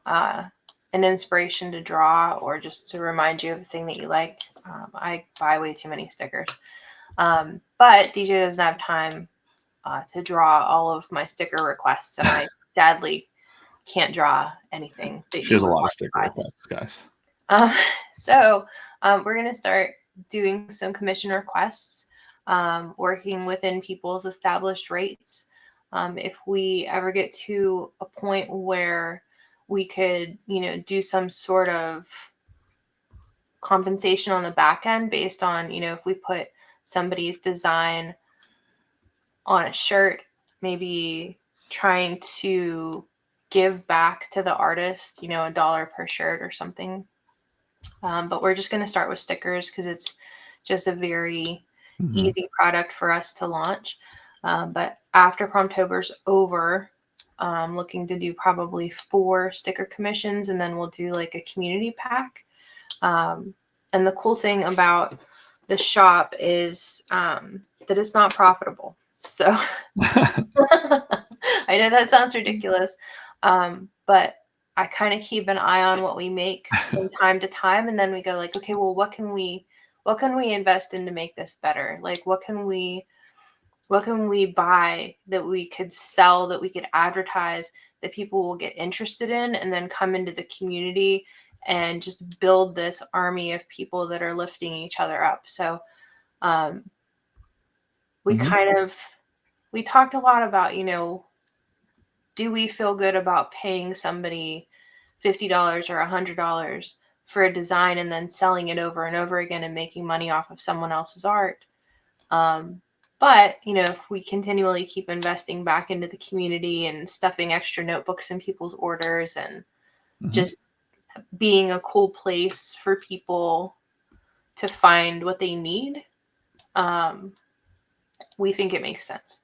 an inspiration to draw, or just to remind you of a thing that you like. I buy way too many stickers. But DJ doesn't have time to draw all of my sticker requests, and I sadly can't draw anything that She you has a would lot of want to sticker buy. requests, guys. So we're going to start doing some commission requests, working within people's established rates. If we ever get to a point where we could, do some sort of compensation on the back end based on, if we put somebody's design on a shirt, maybe trying to give back to the artist, $1 per shirt or something. But we're just going to start with stickers because it's just a very easy product for us to launch. But after Promptober's over, I'm looking to do probably 4 sticker commissions, and then we'll do like a community pack. And the cool thing about the shop is that it's not profitable. So I know that sounds ridiculous, but I kind of keep an eye on what we make from time to time, and then we go like, okay, well, what can we invest in to make this better? Like, what can we buy that we could sell, that we could advertise, that people will get interested in, and then come into the community and just build this army of people that are lifting each other up. So we we talked a lot about, do we feel good about paying somebody $50 or $100 for a design and then selling it over and over again and making money off of someone else's art? But, if we continually keep investing back into the community and stuffing extra notebooks in people's orders and just being a cool place for people to find what they need, we think it makes sense.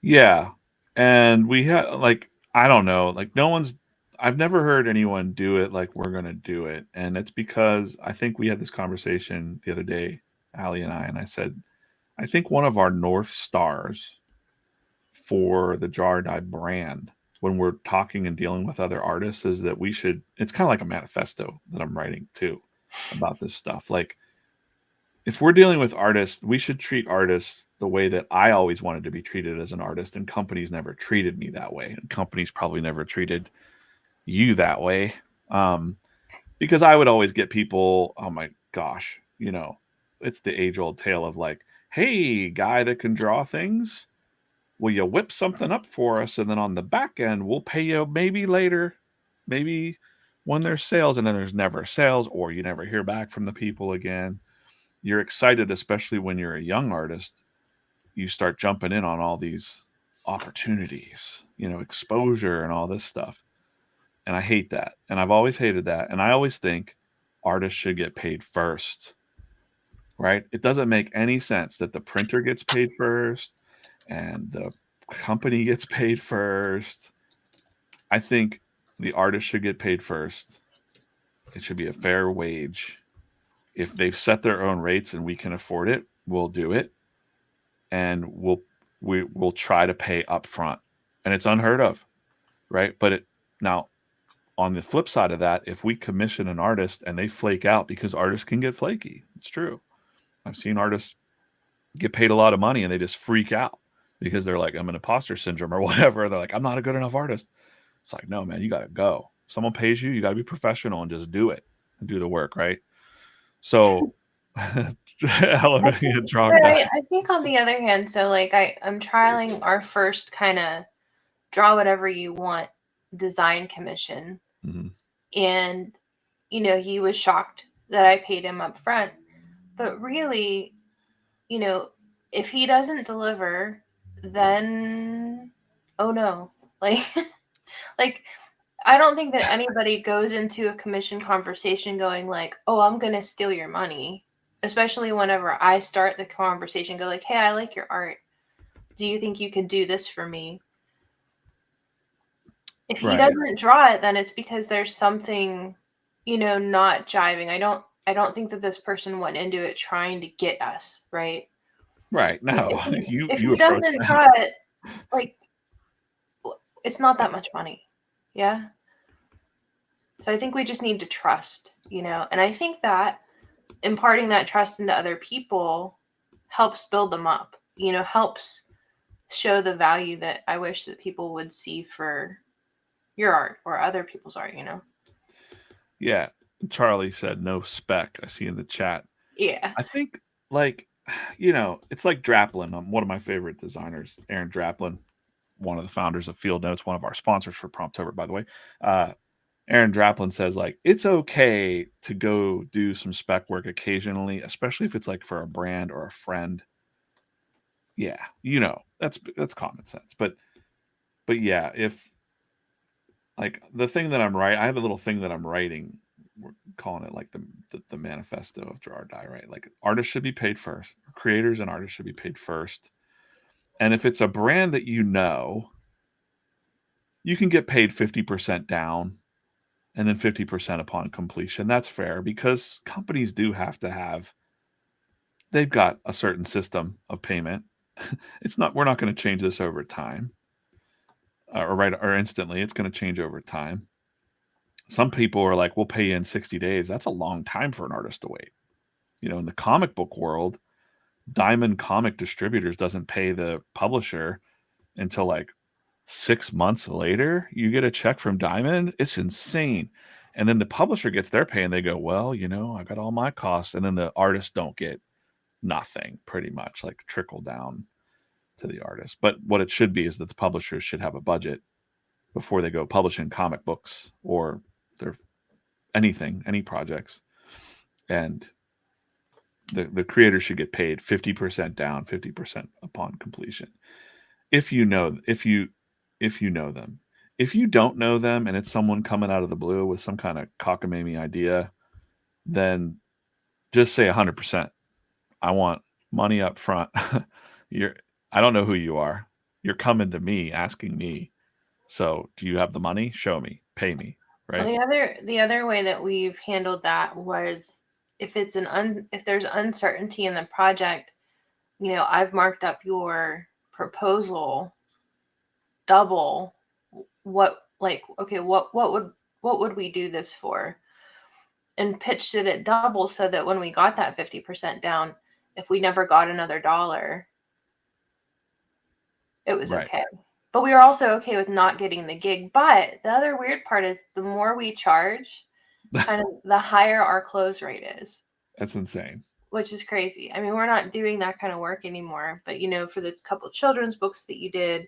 Yeah. And we had, like, I don't know, like, no one's, I've never heard anyone do it like we're going to do it. And it's because I think we had this conversation the other day, Allie and I said, I think one of our North Stars for the Jar or Die brand when we're talking and dealing with other artists is that we should, it's kind of like a manifesto that I'm writing too about this stuff. Like, if we're dealing with artists, we should treat artists the way that I always wanted to be treated as an artist, and companies never treated me that way. And companies probably never treated you that way. Um, because I would always get people, oh my gosh, it's the age old tale of like, hey, guy that can draw things, will you whip something up for us? And then on the back end, we'll pay you maybe later, maybe when there's sales, and then there's never sales, or you never hear back from the people again. You're excited, especially when you're a young artist, you start jumping in on all these opportunities, exposure and all this stuff. And I hate that. And I've always hated that. And I always think artists should get paid first, right? It doesn't make any sense that the printer gets paid first and the company gets paid first. I think the artist should get paid first. It should be a fair wage. If they've set their own rates and we can afford it, we'll do it. And we'll try to pay up front. And it's unheard of, right? But now on the flip side of that, if we commission an artist and they flake out, because artists can get flaky, it's true. I've seen artists get paid a lot of money and they just freak out because they're like, I'm an imposter syndrome or whatever. They're like, I'm not a good enough artist. It's like, no, man, you got to go. If someone pays you, you got to be professional and just do it and do the work, right? So, elevating draw. I think on the other hand, so like I'm trialing our first kind of draw whatever you want design commission. Mm-hmm. And, he was shocked that I paid him up front. But really, if he doesn't deliver, then, oh no. Like, like, I don't think that anybody goes into a commission conversation going like, oh, I'm going to steal your money. Especially whenever I start the conversation, go like, hey, I like your art. Do you think you can do this for me? If he doesn't draw it, then it's because there's something, not jiving. I don't think that this person went into it trying to get us, right? Right. No, if he doesn't draw it, like, it's not that much money. Yeah. So I think we just need to trust, and I think that imparting that trust into other people helps build them up, helps show the value that I wish that people would see for your art or other people's art, Yeah. Charlie said no spec. I see in the chat. Yeah. I think like, it's like Draplin. One of my favorite designers, Aaron Draplin, one of the founders of Field Notes, one of our sponsors for Promptober, by the way. Aaron Draplin says like, it's okay to go do some spec work occasionally, especially if it's like for a brand or a friend. Yeah. That's common sense. But yeah, if like the thing that I have a little thing that I'm writing. We're calling it like the manifesto of Jar or Die, right? Like artists should be paid first. Creators and artists should be paid first. And if it's a brand that you can get paid 50% down and then 50% upon completion. That's fair because companies do have to they've got a certain system of payment. We're not going to change this over time or instantly. It's going to change over time. Some people are like, we'll pay you in 60 days. That's a long time for an artist to wait. In the comic book world, Diamond Comic Distributors doesn't pay the publisher until like 6 months later. You get a check from Diamond. It's insane. And then the publisher gets their pay and they go, well, I got all my costs. And then the artists don't get nothing, pretty much, like trickle down to the artist. But what it should be is that the publishers should have a budget before they go publishing comic books or their any projects. And the creator should get paid 50% down, 50% upon completion. If you know them. If you don't know them and it's someone coming out of the blue with some kind of cockamamie idea, then just say 100%. I want money up front. I don't know who you are. You're coming to me asking me. So do you have the money? Show me. pay me, Well, right? the other way that we've handled that was if if there's uncertainty in the project, I've marked up your proposal double what like okay, what would we do this for? And pitched it at double so that when we got that 50% down, if we never got another dollar, it was Right. okay. But we were also okay with not getting the gig. But the other weird part is the more we charge, kind of the higher our close rate is, That's insane. which is crazy. I mean, we're not doing that kind of work anymore. But for the couple children's books that you did,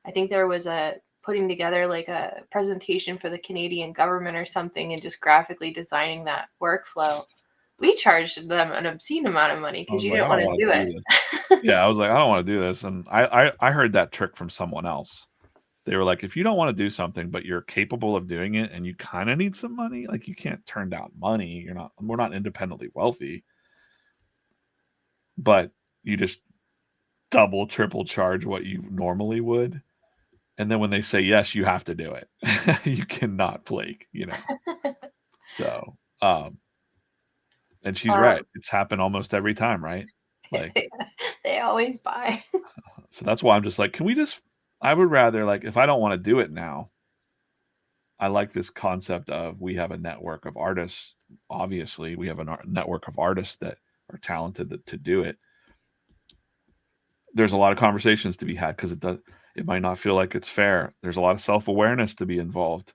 I think there was a putting together like a presentation for the Canadian government or something and just graphically designing that workflow. We charged them an obscene amount of money I because was you like, didn't I don't want want to do to do this. it. Yeah, I was like, I don't want to do this. And I heard that trick from someone else. They were like, if you don't want to do something, but you're capable of doing it and you kind of need some money, like you can't turn down money. We're not independently wealthy, but you just double, triple charge what you normally would. And then when they say yes, you have to do it. You cannot flake. So, and she's right. um, It's happened almost every time, right? Like, they always buy. so that's why I'm just like, I would rather, like, if I don't want to do it now, I like this concept of we have a network of artists. Obviously, we have a network of artists that are talented to do it. There's a lot of conversations to be had because it might not feel like it's fair. There's a lot of self-awareness to be involved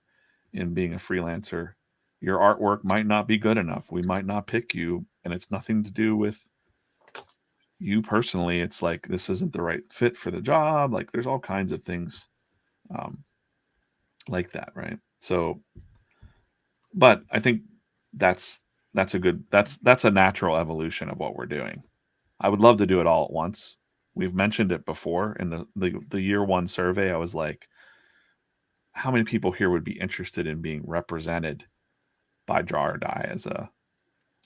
in being a freelancer. Your artwork might not be good enough. We might not pick you, and it's nothing to do with you personally. It's like this isn't the right fit for the job. Like there's all kinds of things um, like that, right? So, but I think that's that's a natural evolution of what we're doing. I would love to do it all at once. We've mentioned it before in the year one survey. I was like, how many people here would be interested in being represented by Draw or Die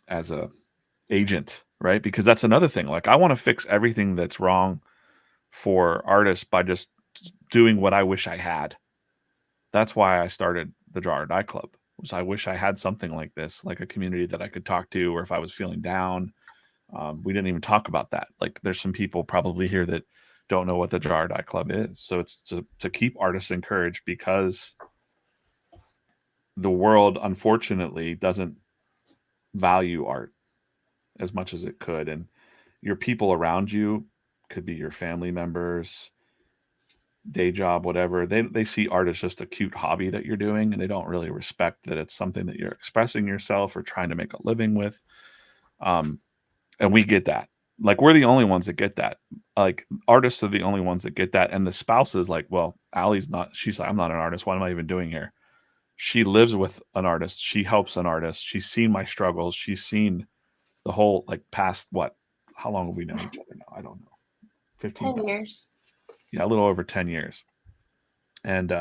as a agent, right? Because that's another thing. Like I want to fix everything that's wrong for artists by just doing what I wish I had. That's why I started the Draw or Die Club. Was I wish I had something like this, like a community that I could talk to, or if I was feeling down. We didn't even talk about that. Like, there's some people probably here that don't know what the Draw or Die Club is. So it's to keep artists encouraged because the world, unfortunately, doesn't value art as much as it could, and your people around you could be your family members, day job, whatever. They see art as just a cute hobby that you're doing, and they don't really respect that it's something that you're expressing yourself or trying to make a living with. Um, and we get that. Like we're the only ones that get that. Like artists are the only ones that get that, and the spouse is like, well, Allie's not. She's like, I'm not an artist. What am I even doing here? She lives with an artist. She helps an artist. She's seen my struggles. She's seen the whole like past what? How long have we known each other now? I don't know. 15, 10 years. yeah, a little over 10 years. And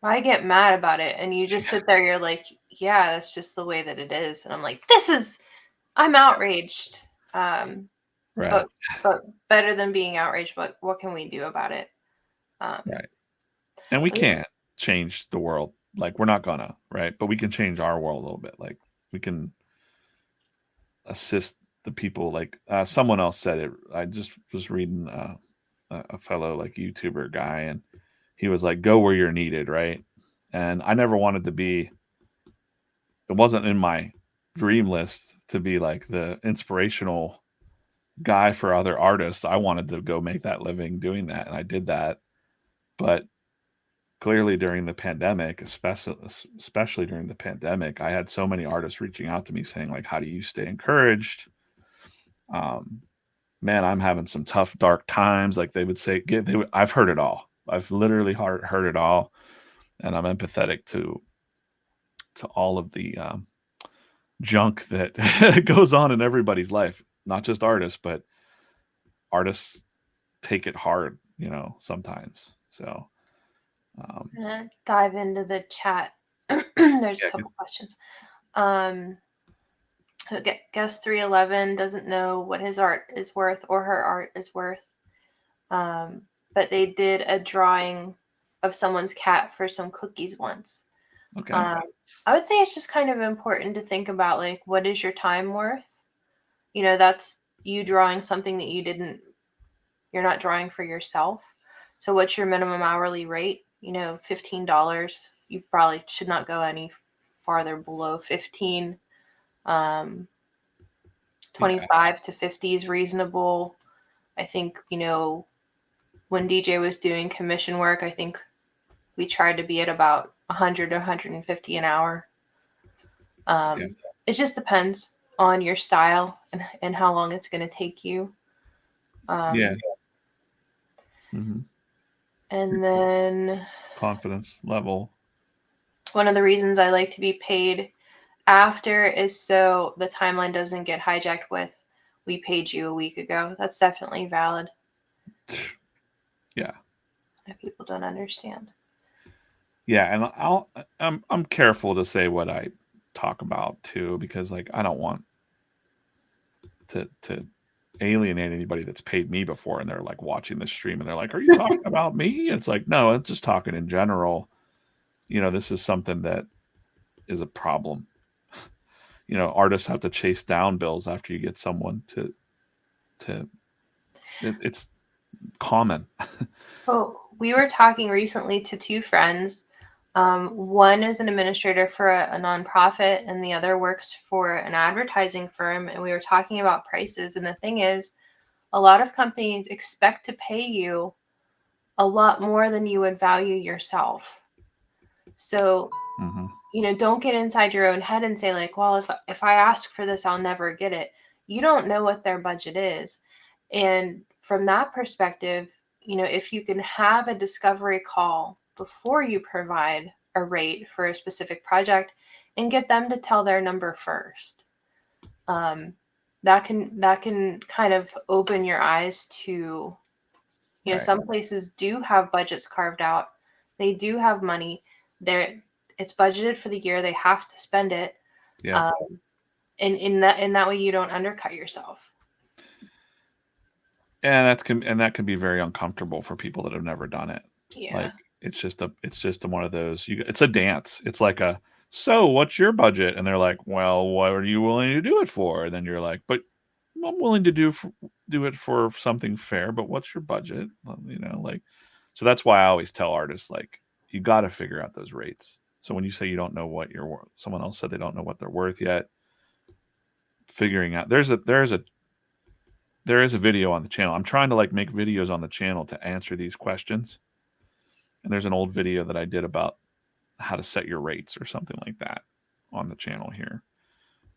I get mad about it, and you just sit there. You're like, "Yeah, that's just the way that it is." And I'm like, I'm outraged." Um, right, but but better than being outraged, what can we do about it? Um, right. And we can't change the world. Like we're not gonna, right? But we can change our world a little bit. Like we can assist the people. Like someone else said it. I just was reading a fellow like YouTuber guy, and he was like, "Go where you're needed," right? And I never wanted to be. It wasn't in my dream list to be like the inspirational guy for other artists. I wanted to go make that living doing that, and I did that. But clearly during the pandemic, especially during the pandemic, I had so many artists reaching out to me saying like, "How do you stay encouraged?" Um, Man, I'm having some tough, dark times. Like they would say, I've heard it all. I've literally heard it all, and I'm empathetic to all of the junk that goes on in everybody's life, not just artists, but artists take it hard, sometimes. So, um, dive into the chat. There's a yeah, couple questions. Um, Guest 311 doesn't know what his art is worth or her art is worth. But they did a drawing of someone's cat for some cookies once. Okay. Um, I would say it's just kind of important to think about like, what is your time worth? That's you drawing something that you're not drawing for yourself. So what's your minimum hourly rate? $15. You probably should not go any farther below 15. Um, Yeah. 25 to 50 is reasonable. I think, when DJ was doing commission work, I think we tried to be at about 100 to 150 an hour. Yeah. It just depends on your style and how long it's going to take you. Yeah. Um, Mm-hmm. and then Confidence level. one of the reasons I like to be paid after is so the timeline doesn't get hijacked with, we paid you a week ago. That's definitely valid Yeah. if people don't understand. Yeah, and I'm careful to say what I talk about too, because like I don't want to alienate anybody that's paid me before and they're like watching the stream and they're like, "Are you talking about me?" It's like, no, I'm just talking in general. This is something that is a problem. Artists have to chase down bills after you get someone to it's common. Oh, we were talking recently to two friends. One is an administrator for a nonprofit, and the other works for an advertising firm. And we were talking about prices. And the thing is, a lot of companies expect to pay you a lot more than you would value yourself. So, Mm-hmm. don't get inside your own head and say, like, well, if I ask for this, I'll never get it. You don't know what their budget is. And from that perspective, if you can have a discovery call before you provide a rate for a specific project and get them to tell their number first, that can kind of open your eyes to, Right. some places do have budgets carved out. They do have money. It's budgeted for the year. They have to spend it. Yeah. Um, and in that way you don't undercut yourself. And that can be very uncomfortable for people that have never done it. Yeah. Like it's just one of those. It's a dance. It's like a, so what's your budget? And they're like, well, what are you willing to do it for? And then you're like, but I'm willing to do it for something fair. But what's your budget? Like, so that's why I always tell artists, like, you got to figure out those rates. So when you say you don't know what you're worth, someone else said they don't know what they're worth yet. Figuring out there is a video on the channel. I'm trying to like make videos on the channel to answer these questions. And there's an old video that I did about how to set your rates or something like that on the channel here.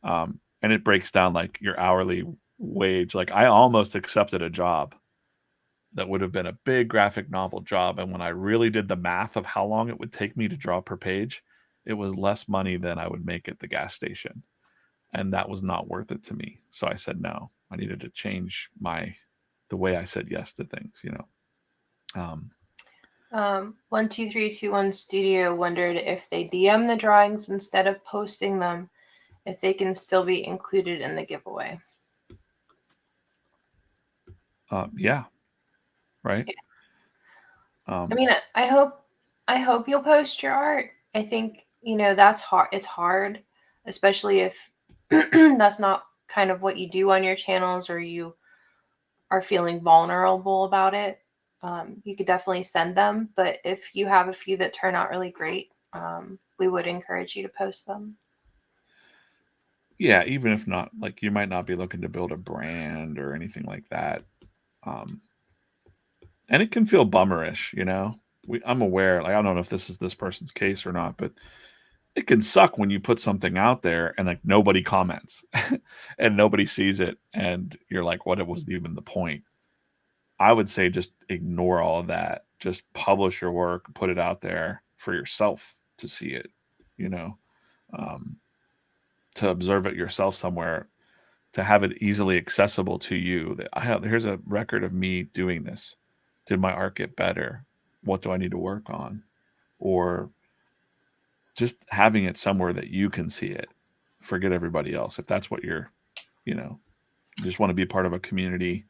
And it breaks down like your hourly wage. Like I almost accepted a job that would have been a big graphic novel job. And when I really did the math of how long it would take me to draw per page, it was less money than I would make at the gas station. And that was not worth it to me. So I said no. I needed to change the way I said yes to things. 12321 Studio wondered if they DM the drawings instead of posting them, if they can still be included in the giveaway. Yeah. Right. I mean, I hope you'll post your art. I think, that's hard. It's hard, especially if that's not kind of what you do on your channels, or you are feeling vulnerable about it. You could definitely send them, but if you have a few that turn out really great, we would encourage you to post them. Yeah, even if not, like, you might not be looking to build a brand or anything like that. Um, and it can feel bummerish. I'm aware, like, I don't know if this is this person's case or not, but it can suck when you put something out there and like nobody comments and nobody sees it and you're like, what was even the point? I would say just ignore all of that. Just publish your work, put it out there for yourself to see it, you know, um, to observe it yourself somewhere, to have it easily accessible to you. That here's a record of me doing this. Did my art get better? What do I need to work on? Or just having it somewhere that you can see it. Forget everybody else. If that's what you know, you just want to be part of a community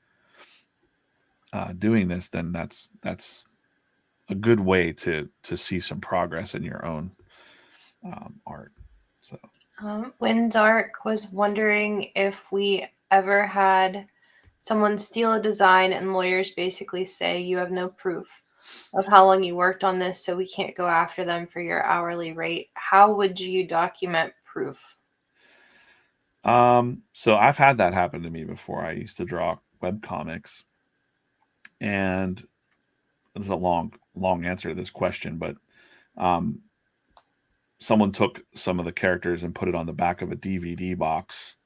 doing this, then that's a good way to see some progress in your own art. So When Dark was wondering if we ever had someone steal a design and lawyers basically say you have no proof of how long you worked on this, so we can't go after them for your hourly rate. How would you document proof? so I've had that happen to me before. I used to draw web comics, and this is a long answer to this question, but um, someone took some of the characters and put it on the back of a DVD box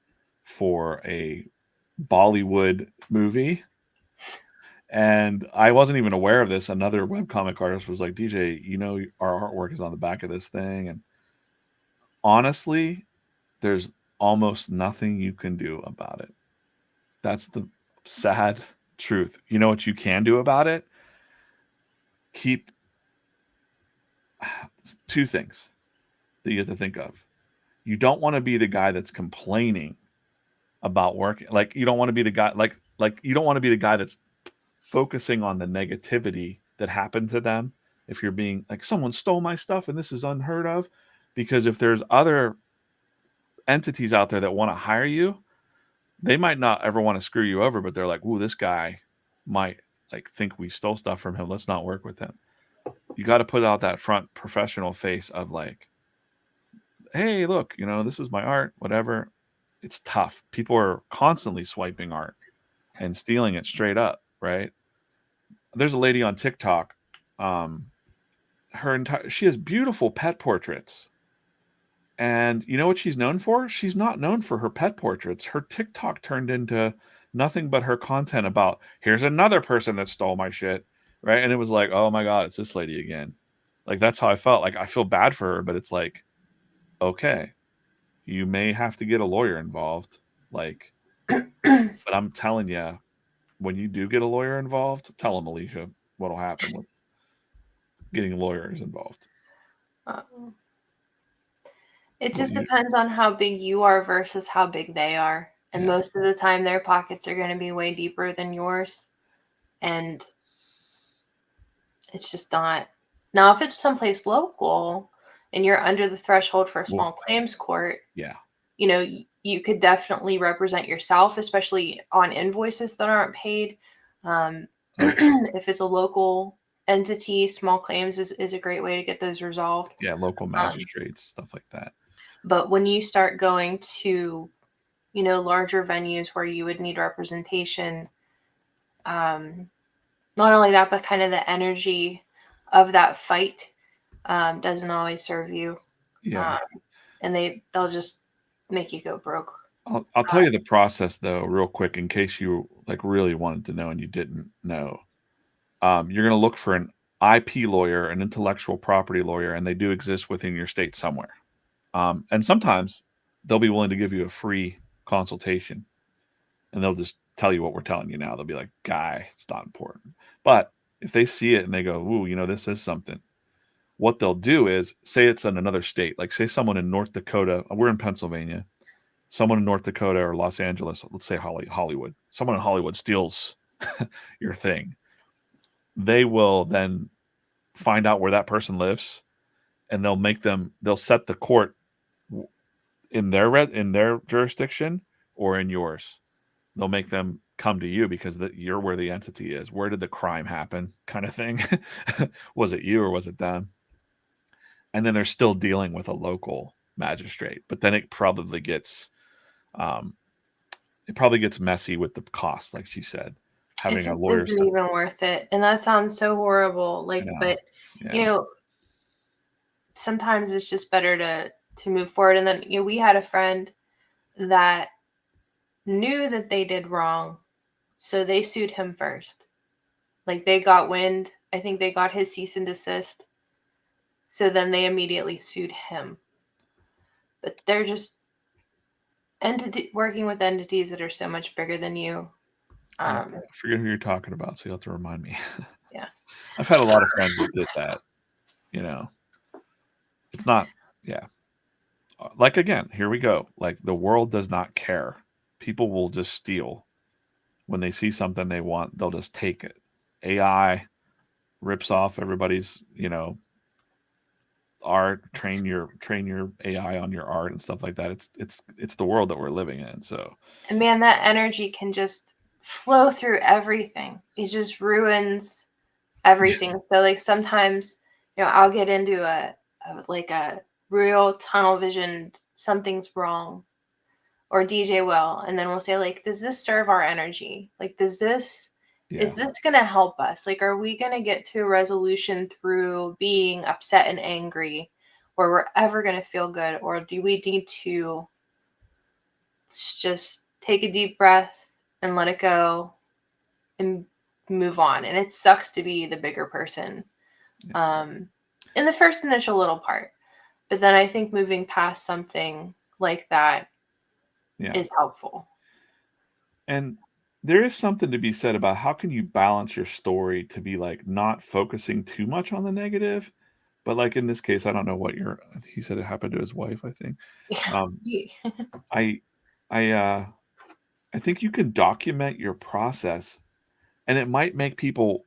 for a Bollywood movie. And I wasn't even aware of this. Another webcomic artist was like, DJ, our artwork is on the back of this thing. And honestly, there's almost nothing you can do about it. That's the sad truth. You know what you can do about it? Keep two things that you have to think of. You don't want to be the guy that's complaining about work. Like you don't want to be the guy like you don't want to be the guy that's focusing on the negativity that happened to them. If you're being like someone stole my stuff and this is unheard of, because if there's other entities out there that want to hire you, they might not ever want to screw you over, but they're like, "Ooh, this guy might like think we stole stuff from him. Let's not work with him." You got to put out that front professional face of like, "Hey, look, this is my art, whatever." It's tough. People are constantly swiping art and stealing it straight up, right? There's a lady on TikTok. She has beautiful pet portraits, and you know what she's known for? She's not known for her pet portraits. Her TikTok turned into nothing but her content about here's another person that stole my shit, right? And it was like, oh my god, it's this lady again. Like that's how I felt. Like I feel bad for her, but it's like, okay, you may have to get a lawyer involved. Like, but I'm telling you, when you do get a lawyer involved, tell them, Alicia, what'll happen with getting lawyers involved. Um, it What just you? depends on how big you are versus how big they are. And Yeah. most of the time, their pockets are going to be way deeper than yours. And it's just not. Now, if it's someplace local and you're under the threshold for a Well, small claims court, yeah. You could definitely represent yourself, especially on invoices that aren't paid. Oh, If it's a local entity, small claims is a great way to get those resolved. yeah. Local Um, magistrates, stuff like that. but when you start going to, larger venues where you would need representation, um, not only that, but kind of the energy of that fight doesn't always serve you. Yeah. Um, and they'll just make you go broke. I'll tell you the process though, real quick, in case you like really wanted to know and you didn't know. You're going to look for an IP lawyer, an intellectual property lawyer, and they do exist within your state somewhere. And sometimes they'll be willing to give you a free consultation, and they'll just tell you what we're telling you now. They'll be like, "Guy, it's not important." But if they see it and they go, "Ooh, this is something," what they'll do is say it's in another state, like say someone in North Dakota. We're in Pennsylvania. Someone in North Dakota or Los Angeles, let's say Hollywood. Someone in Hollywood steals your thing. They will then find out where that person lives, and they'll set the court in their jurisdiction or in yours. They'll make them come to you because you're where the entity is. Where did the crime happen? Kind of thing. Was it you or was it them? And then they're still dealing with a local magistrate. But then um, it probably gets messy with the cost, like she said, It having a just lawyer isn't set. even worth it. And that sounds so horrible. I Like, know. but Yeah. you know, sometimes it's just better to move forward. And then we had a friend that knew that they did wrong, so they sued him first. Like they got wind. I think they got his cease and desist. So then they immediately sued him. But they're just working with entities that are so much bigger than you. I forget who you're talking about, so you'll have to remind me. Yeah. I've had a lot of friends that did that. You know, it's not. Yeah. Like again, here we go. Like the world does not care. People will just steal when they see something they want. They'll just take it. AI rips off everybody's art, train your AI on your art and stuff like that. It's the world that we're living in. So And man, that energy can just flow through everything. It just ruins everything. So like sometimes, I'll get into a real tunnel vision, something's wrong, or DJ will, and then we'll say like, does this serve our energy? Like, is this gonna help us? Like, are we gonna get to a resolution through being upset and angry, or we're ever gonna feel good, or do we need to just take a deep breath and let it go and move on? And it sucks to be the bigger person in the first initial little part, but then I think moving past something like that is helpful. And there is something to be said about how can you balance your story to be like not focusing too much on the negative, but like in this case, I don't know what he said it happened to his wife, I think. Um, Yeah. I I I think you can document your process and it might make people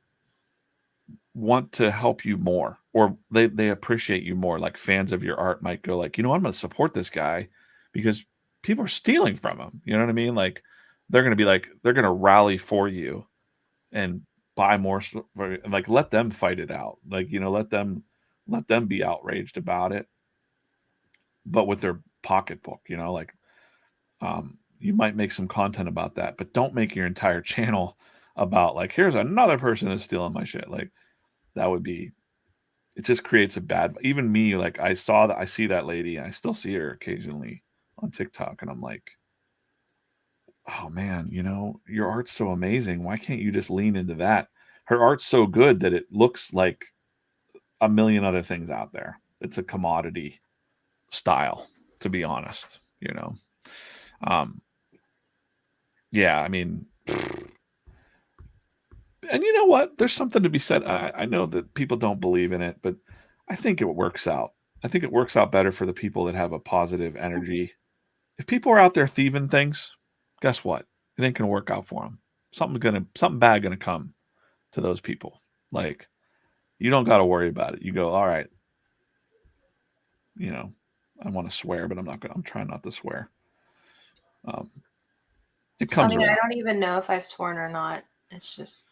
want to help you more or they appreciate you more. Like fans of your art might go like, I'm going to support this guy because people are stealing from him. You know what I mean? Like they're going to be like they're going to rally for you and buy more like let them fight it out. Like, let them be outraged about it, but with their pocketbook, like you might make some content about that, but don't make your entire channel about like here's another person that's stealing my shit. Like that would be it just creates a bad even me, like I see that lady and I still see her occasionally on TikTok and I'm like, oh man, your art's so amazing. Why can't you just lean into that? Her art's so good that it looks like a million other things out there. It's a commodity style, to be honest. Um, yeah, I mean, and you know what? There's something to be said. I know that people don't believe in it, but I think it works out. I think it works out better for the people that have a positive energy. If people are out there thieving things, guess what? It ain't gonna work out for them. Something bad gonna come to those people. Like you don't got to worry about it. You go, all right. You know, I want to swear, but I'm not gonna. I'm trying not to swear. Um, it It's comes funny, I around. don't even know if I've sworn or not. It's just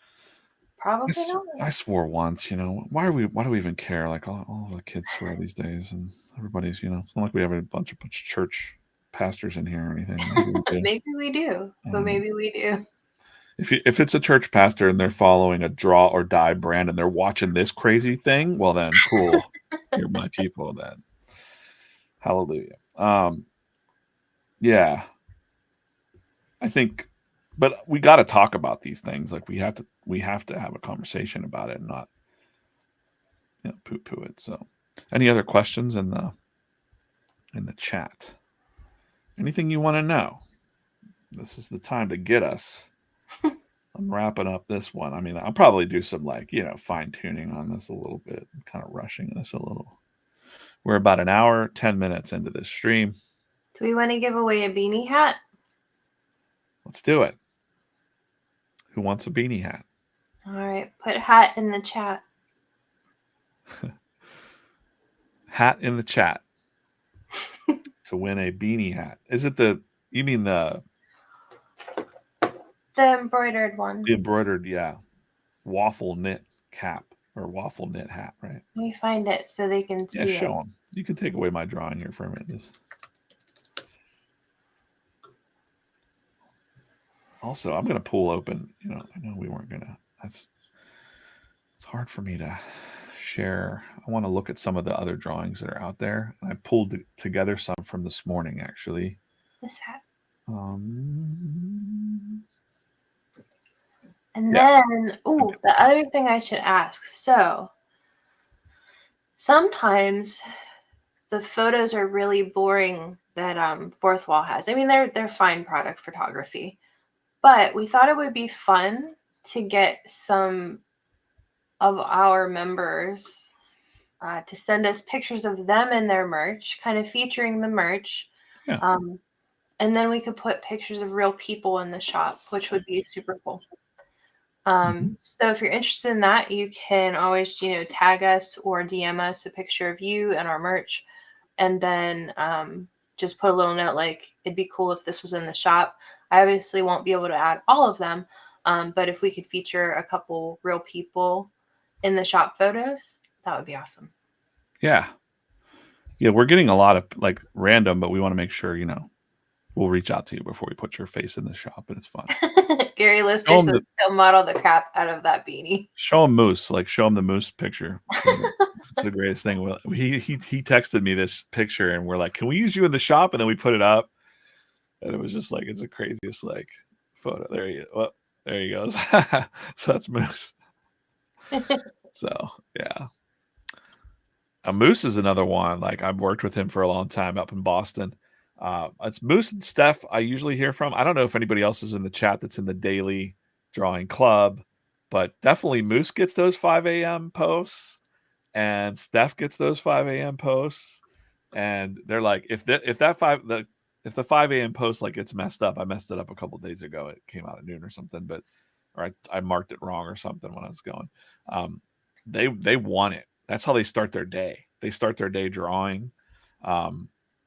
probably not. I swore once. Why are we? Why do we even care? Like all the kids swear these days, and everybody's. It's not like we have a bunch of church pastors in here or anything. Maybe we do. Maybe we do, but maybe we do. If it's a church pastor and they're following a draw or die brand and they're watching this crazy thing, well then, cool. You're my people then. Hallelujah. Yeah, I think, but we got to talk about these things. Like we have to have a conversation about it and not poo poo it. So, any other questions in the chat? Anything you want to know? This is the time to get us. I'm wrapping up this one. I mean, I'll probably do some fine tuning on this a little bit, kind of rushing this a little. We're about an hour, 10 minutes into this stream. Do we want to give away a beanie hat? Let's do it. Who wants a beanie hat? All right, put hat in the chat. Hat in the chat to win a beanie hat. Is it you mean the embroidered one? The embroidered, yeah. Waffle knit cap or waffle knit hat, right? Let me find it so they can see Show it. them. You can take away my drawing here for a minute. Also, I'm going to pull open, I know we weren't going to, it's hard for me to share. I want to look at some of the other drawings that are out there. I pulled together some from this morning, actually. This hat. And then, the other thing I should ask. So, sometimes the photos are really boring that Fourth Wall has. I mean, they're fine product photography, but we thought it would be fun to get some of our members to send us pictures of them and their merch, kind of featuring the merch. Yeah. And then we could put pictures of real people in the shop, which would be super cool. So if you're interested in that, you can always, tag us or DM us a picture of you and our merch, and then just put a little note like it'd be cool if this was in the shop. I obviously won't be able to add all of them, but if we could feature a couple real people in the shop photos, that would be awesome. Yeah. Yeah, we're getting a lot of like random, but we want to make sure, we'll reach out to you before we put your face in the shop, and it's fun. Gary Lister Show says them he'll model the crap out of that beanie. Moose, like show him the Moose picture. It's the greatest thing. He texted me this picture, and we're like, "Can we use you in the shop?" And then we put it up, and it was just like it's the craziest like photo. There you go. Well, there he goes. So that's Moose. So yeah, Moose is another one. Like I've worked with him for a long time up in Boston. It's Moose and Steph I usually hear from. I don't know if anybody else is in the chat that's in the daily drawing club, but definitely Moose gets those 5 a.m. posts, and Steph gets those 5 a.m. posts, and they're like, if the 5 a.m. post like gets messed up, I messed it up a couple of days ago. It came out at noon or something, but or I marked it wrong or something when I was going. They want it. That's how they start their day. They start their day drawing,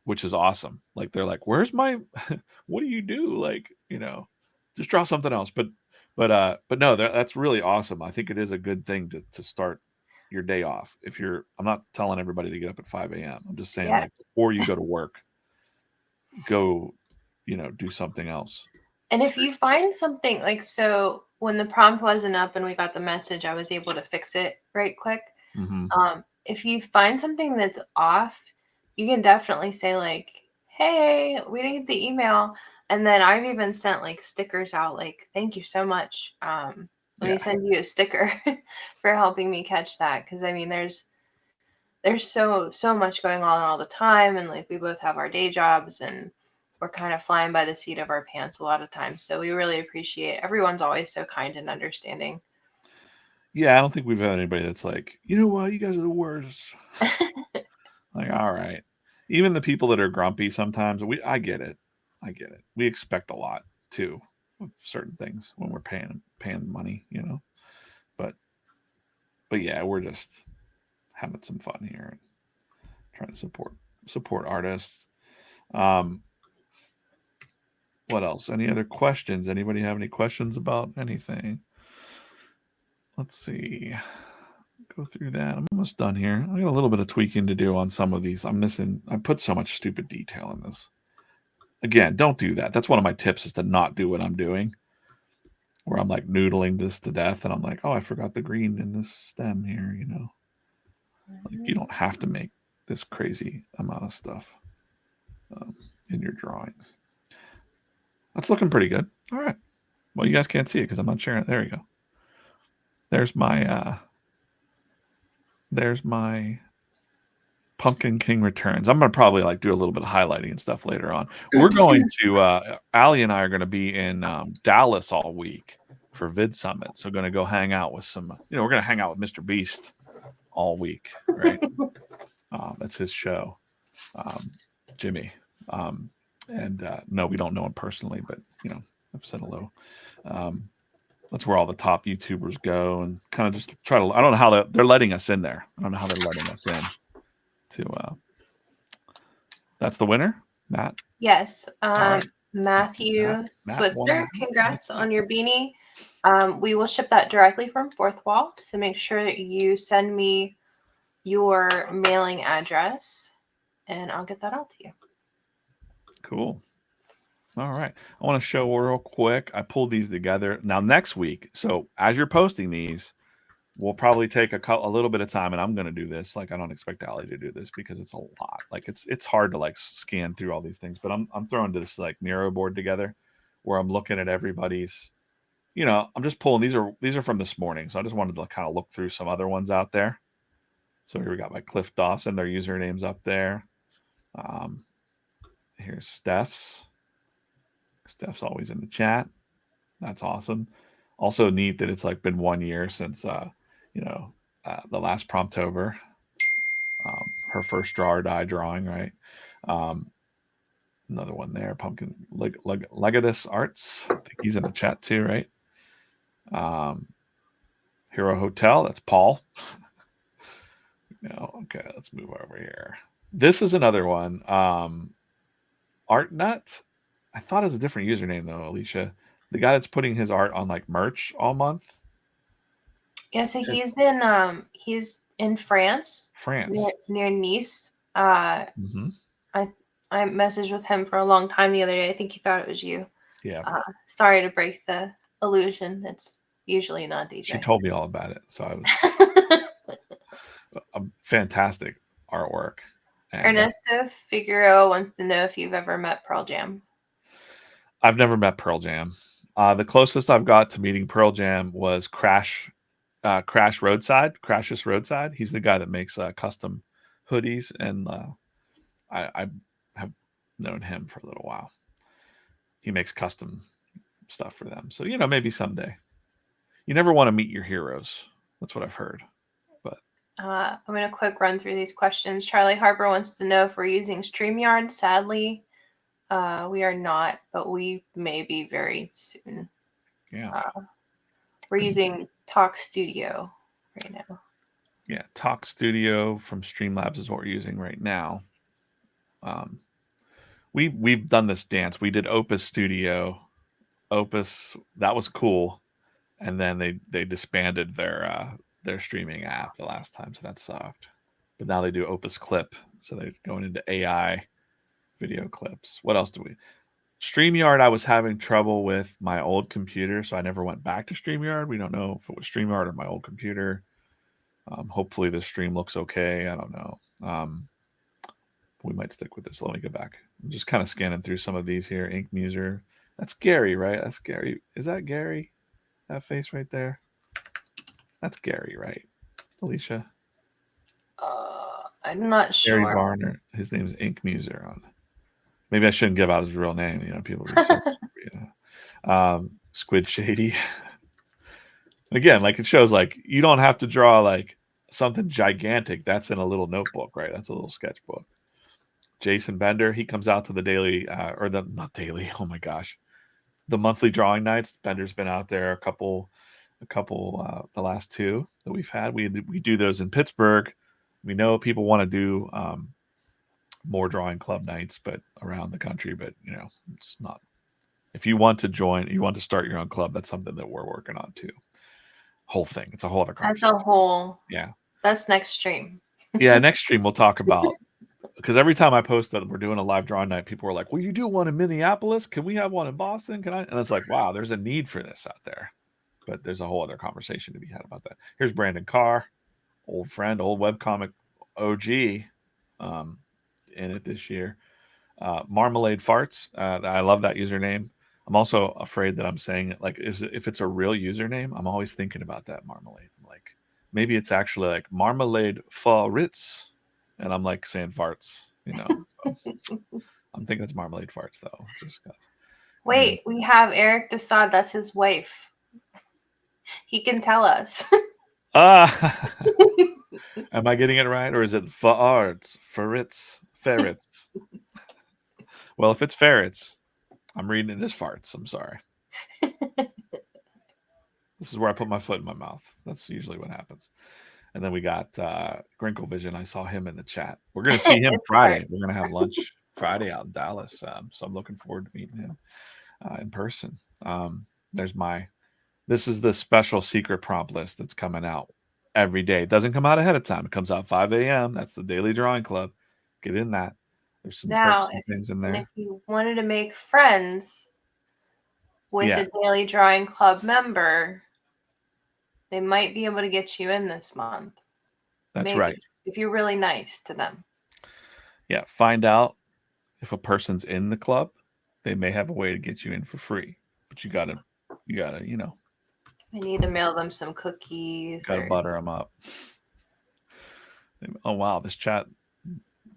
which is awesome. Like they're like, "Where's my? What do you do? Like, just draw something else." But no, that's really awesome. I think it is a good thing to start your day off. I'm not telling everybody to get up at 5 a.m. I'm just saying, Yeah. like, before you go to work, go, do something else. And if you find something like, so when the prompt wasn't up and we got the message, I was able to fix it right quick. Mm-hmm. If you find something that's off, you can definitely say like, "Hey, we didn't get the email." And then I've even sent like stickers out, like, "Thank you so much. Let me send you a sticker for helping me catch that." Because I mean, there's so much going on all the time, and like we both have our day jobs, and we're kind of flying by the seat of our pants a lot of times. So we really appreciate everyone's always so kind and understanding. Yeah, I don't think we've had anybody that's like, you know what, you guys are the worst. Like, all right. Even the people that are grumpy sometimes, I get it. I get it. We expect a lot too of certain things when we're paying money, But yeah, we're just having some fun here and trying to support artists. What else? Any other questions? Anybody have any questions about anything? Let's see. Go through that. I'm almost done here. I got a little bit of tweaking to do on some of these. I put so much stupid detail in this. Again, don't do that. That's one of my tips is to not do what I'm doing. Where I'm like noodling this to death and I'm like, oh, I forgot the green in this stem here, Like you don't have to make this crazy amount of stuff in your drawings. That's looking pretty good. All right. Well, you guys can't see it because I'm not sharing it. There you go. There's my Pumpkin King Returns. I'm gonna probably like do a little bit of highlighting and stuff later on. We're going to Allie and I are going to be in Dallas all week for Vid Summit. So going to go hang out with some. We're going to hang out with Mr. Beast all week, right? That's his show, Jimmy. And no, we don't know him personally, but I've said hello. That's where all the top YouTubers go and kind of just try to. I don't know how they're letting us in there. I don't know how they're letting us in. That's the winner, Matt. Yes. Right. Matthew Matt Switzer, congrats on your beanie. We will ship that directly from Fourth Wall. So make sure that you send me your mailing address and I'll get that out to you. Cool. All right. I want to show real quick. I pulled these together. Now, next week, so as you're posting these, we'll probably take a little bit of time, and I'm going to do this. Like, I don't expect Allie to do this because it's a lot. Like, it's hard to like scan through all these things. But I'm throwing this like Miro board together, where I'm looking at everybody's. I'm just pulling. These are from this morning, so I just wanted to kind of look through some other ones out there. So here we got my Cliff Dawson. Their usernames up there. Here's Steph's. Steph's always in the chat. That's awesome. Also neat that it's like been 1 year since the last Promptober, her first draw or die drawing, right? Another one there, Pumpkin Legatus Arts. I think he's in the chat too, right? Um, Hero Hotel, that's Paul. No, okay, let's move over here. This is another one. ArtNut. I thought it was a different username though, Alicia. The guy that's putting his art on like merch all month. Yeah, so he's in France, France. near Nice. Mm-hmm. I messaged with him for a long time the other day. I think he thought it was you. Yeah. Sorry to break the illusion. It's usually not She DJ. told me all about it. So I was a fantastic artwork. And Ernesto Figueroa wants to know if you've ever met Pearl Jam. I've never met Pearl Jam. The closest I've got to meeting Pearl Jam was Crash Crash's Roadside. He's the guy that makes custom hoodies, and I have known him for a little while. He makes custom stuff for them. So, maybe someday. You never want to meet your heroes. That's what I've heard. But I'm going to quick run through these questions. Charlie Harper wants to know if we're using StreamYard. Sadly, we are not, but we may be very soon. yeah. We're using Talk Studio right now. Yeah, Talk Studio from Streamlabs is what we're using right now. We've done this dance. We did Opus Studio. Opus, that was cool, and then they disbanded their streaming app the last time, so that sucked. But now they do Opus Clip, so they're going into AI video clips. What else do we? StreamYard, I was having trouble with my old computer, so I never went back to StreamYard. We don't know if it was StreamYard or my old computer. Hopefully the stream looks okay. I don't know. We might stick with this. Let me go back. I'm just kind of scanning through some of these here. Ink Muser. That's Gary, right? That's Gary. Is that Gary? That face right there? That's Gary, right? Alicia? I'm not Gary sure. Varner. His name is Ink Muser. Maybe I shouldn't give out his real name. People research. Squid Shady. Again, like it shows, like you don't have to draw like something gigantic. That's in a little notebook, right? That's a little sketchbook. Jason Bender, he comes out to the daily or the not daily. Oh my gosh, the monthly drawing nights. Bender's been out there a couple the last two that we've had. We do those in Pittsburgh. We know people want to do more drawing club nights, but around the country. But it's not. If you want to join, you want to start your own club. That's something that we're working on too. Whole thing. It's a whole other conversation. That's a whole. Yeah. That's next stream. Yeah, next stream we'll talk about, because every time I post that we're doing a live drawing night, people are like, "Well, you do one in Minneapolis? Can we have one in Boston? Can I?" And it's like, wow, there's a need for this out there. But there's a whole other conversation to be had about that. Here's Brandon Carr, old friend, old webcomic OG, in it this year. Marmalade Farts. I love that username. I'm also afraid that I'm saying it like if it's a real username. I'm always thinking about that Marmalade. Like maybe it's actually like Marmalade Farts, and I'm like saying farts. So I'm thinking it's Marmalade Farts though. Just cause. Wait, we have Eric Desaad. That's his wife. He can tell us. Am I getting it right, or is it farts, ferrets? Well, if it's ferrets, I'm reading it as farts. I'm sorry. This is where I put my foot in my mouth. That's usually what happens. And then we got Grinkle Vision. I saw him in the chat. We're going to see him Friday. We're going to have lunch Friday out in Dallas. So I'm looking forward to meeting him in person. This is the special secret prompt list that's coming out every day. It doesn't come out ahead of time. It comes out 5 a.m. That's the Daily Drawing Club. Get in that. There's some perks and things in there. And if you wanted to make friends with a Daily Drawing Club member, they might be able to get you in this month. That's right. If you're really nice to them. Yeah. Find out if a person's in the club. They may have a way to get you in for free. But you gotta, I need to mail them some cookies. Gotta butter them up. Oh, wow. This chat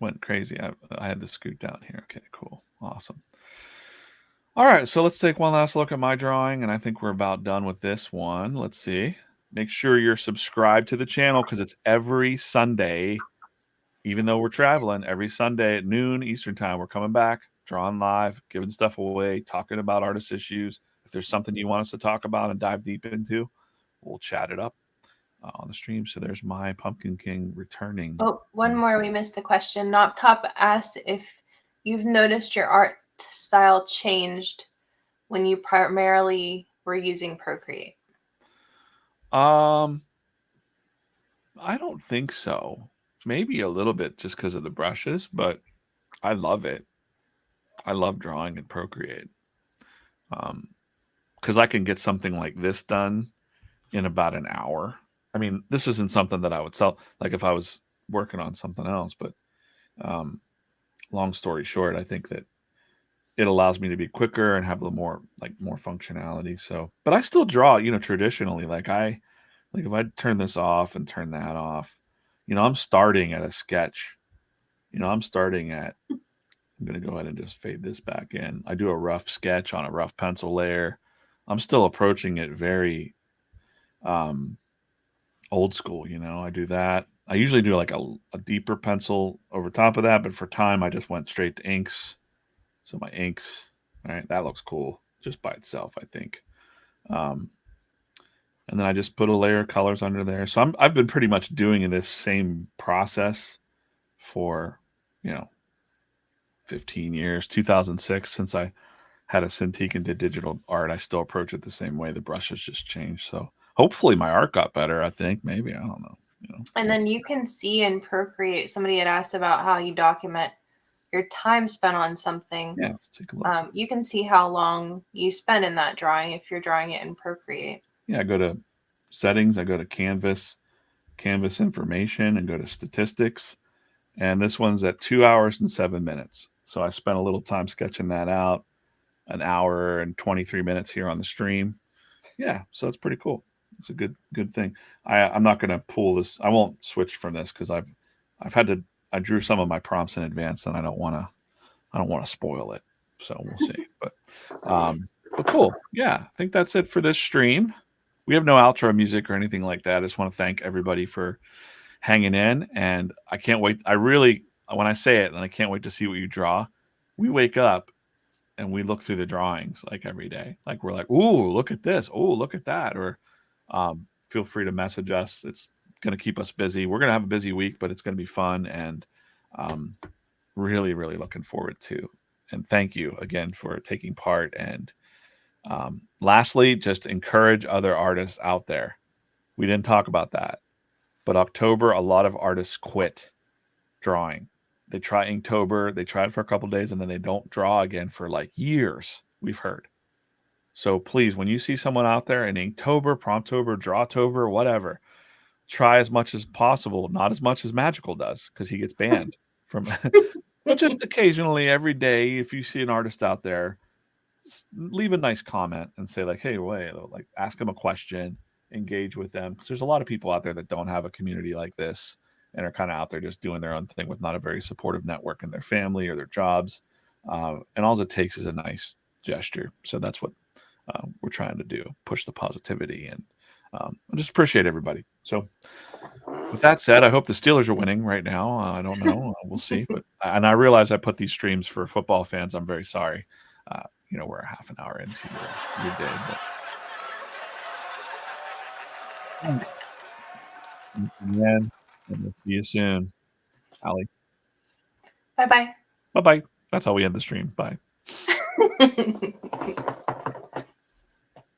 went crazy. I had to scoot down here. Okay, cool. Awesome. All right, so let's take one last look at my drawing, and I think we're about done with this one. Let's see. Make sure you're subscribed to the channel because it's every Sunday, even though we're traveling, every Sunday at noon Eastern time. We're coming back, drawing live, giving stuff away, talking about artist issues. If there's something you want us to talk about and dive deep into, we'll chat it up on the stream. So there's my Pumpkin King returning. Oh, one more. We missed a question. Noptop asked if you've noticed your art style changed when you primarily were using Procreate. I don't think so. Maybe a little bit just because of the brushes, but I love it. I love drawing in Procreate. Because I can get something like this done in about an hour. I mean, this isn't something that I would sell, like if I was working on something else. But long story short, I think that it allows me to be quicker and have a little more more functionality. So, but I still draw, traditionally. Like if I turn this off and turn that off, I'm starting at a sketch. I'm starting at. I'm going to go ahead and just fade this back in. I do a rough sketch on a rough pencil layer. I'm still approaching it very old school. I do that. I usually do like a deeper pencil over top of that, but for time, I just went straight to inks. So my inks, all right, that looks cool just by itself, I think. And then I just put a layer of colors under there. So I've been pretty much doing this same process for, 15 years, 2006, since I had a Cintiq and did digital art. I still approach it the same way. The brushes just changed. So hopefully my art got better, I think. Maybe, I don't know. And then you can see in Procreate, somebody had asked about how you document your time spent on something. Yeah, let's take a look. You can see how long you spend in that drawing if you're drawing it in Procreate. Yeah, I go to settings, I go to canvas information, and go to statistics. And this one's at 2 hours and 7 minutes. So I spent a little time sketching that out, an hour and 23 minutes here on the stream. Yeah, so it's pretty cool. It's a good thing. I'm not going to pull this. I won't switch from this because I've had to. I drew some of my prompts in advance, and I don't want to spoil it. So we'll see. But cool. Yeah, I think that's it for this stream. We have no outro music or anything like that. I just want to thank everybody for hanging in, and I can't wait. I really, when I say it, and I can't wait to see what you draw. We wake up and we look through the drawings like every day. Like we're like, ooh, look at this. Oh, look at that. Or feel free to message us. It's going to keep us busy. We're going to have a busy week, but it's going to be fun, and really, really looking forward to. And thank you again for taking part. And lastly, just encourage other artists out there. We didn't talk about that, but October, a lot of artists quit drawing. They try Inktober, they try it for a couple days, and then they don't draw again for like years, we've heard. So please, when you see someone out there in Inktober, Promptober, Drawtober, whatever, try as much as possible, not as much as Magical does, because he gets banned from but just occasionally, every day, if you see an artist out there, leave a nice comment and say like, hey, wait, like ask them a question, engage with them. Because there's a lot of people out there that don't have a community like this and are kind of out there just doing their own thing with not a very supportive network in their family or their jobs. And all it takes is a nice gesture. So that's what we're trying to do, push the positivity. And I just appreciate everybody. So with that said, I hope the Steelers are winning right now. I don't know. We'll see. But I realize I put these streams for football fans. I'm very sorry. We're a half an hour into your day. But again, and we'll see you soon. Allie. Bye-bye. Bye-bye. That's how we end the stream. Bye.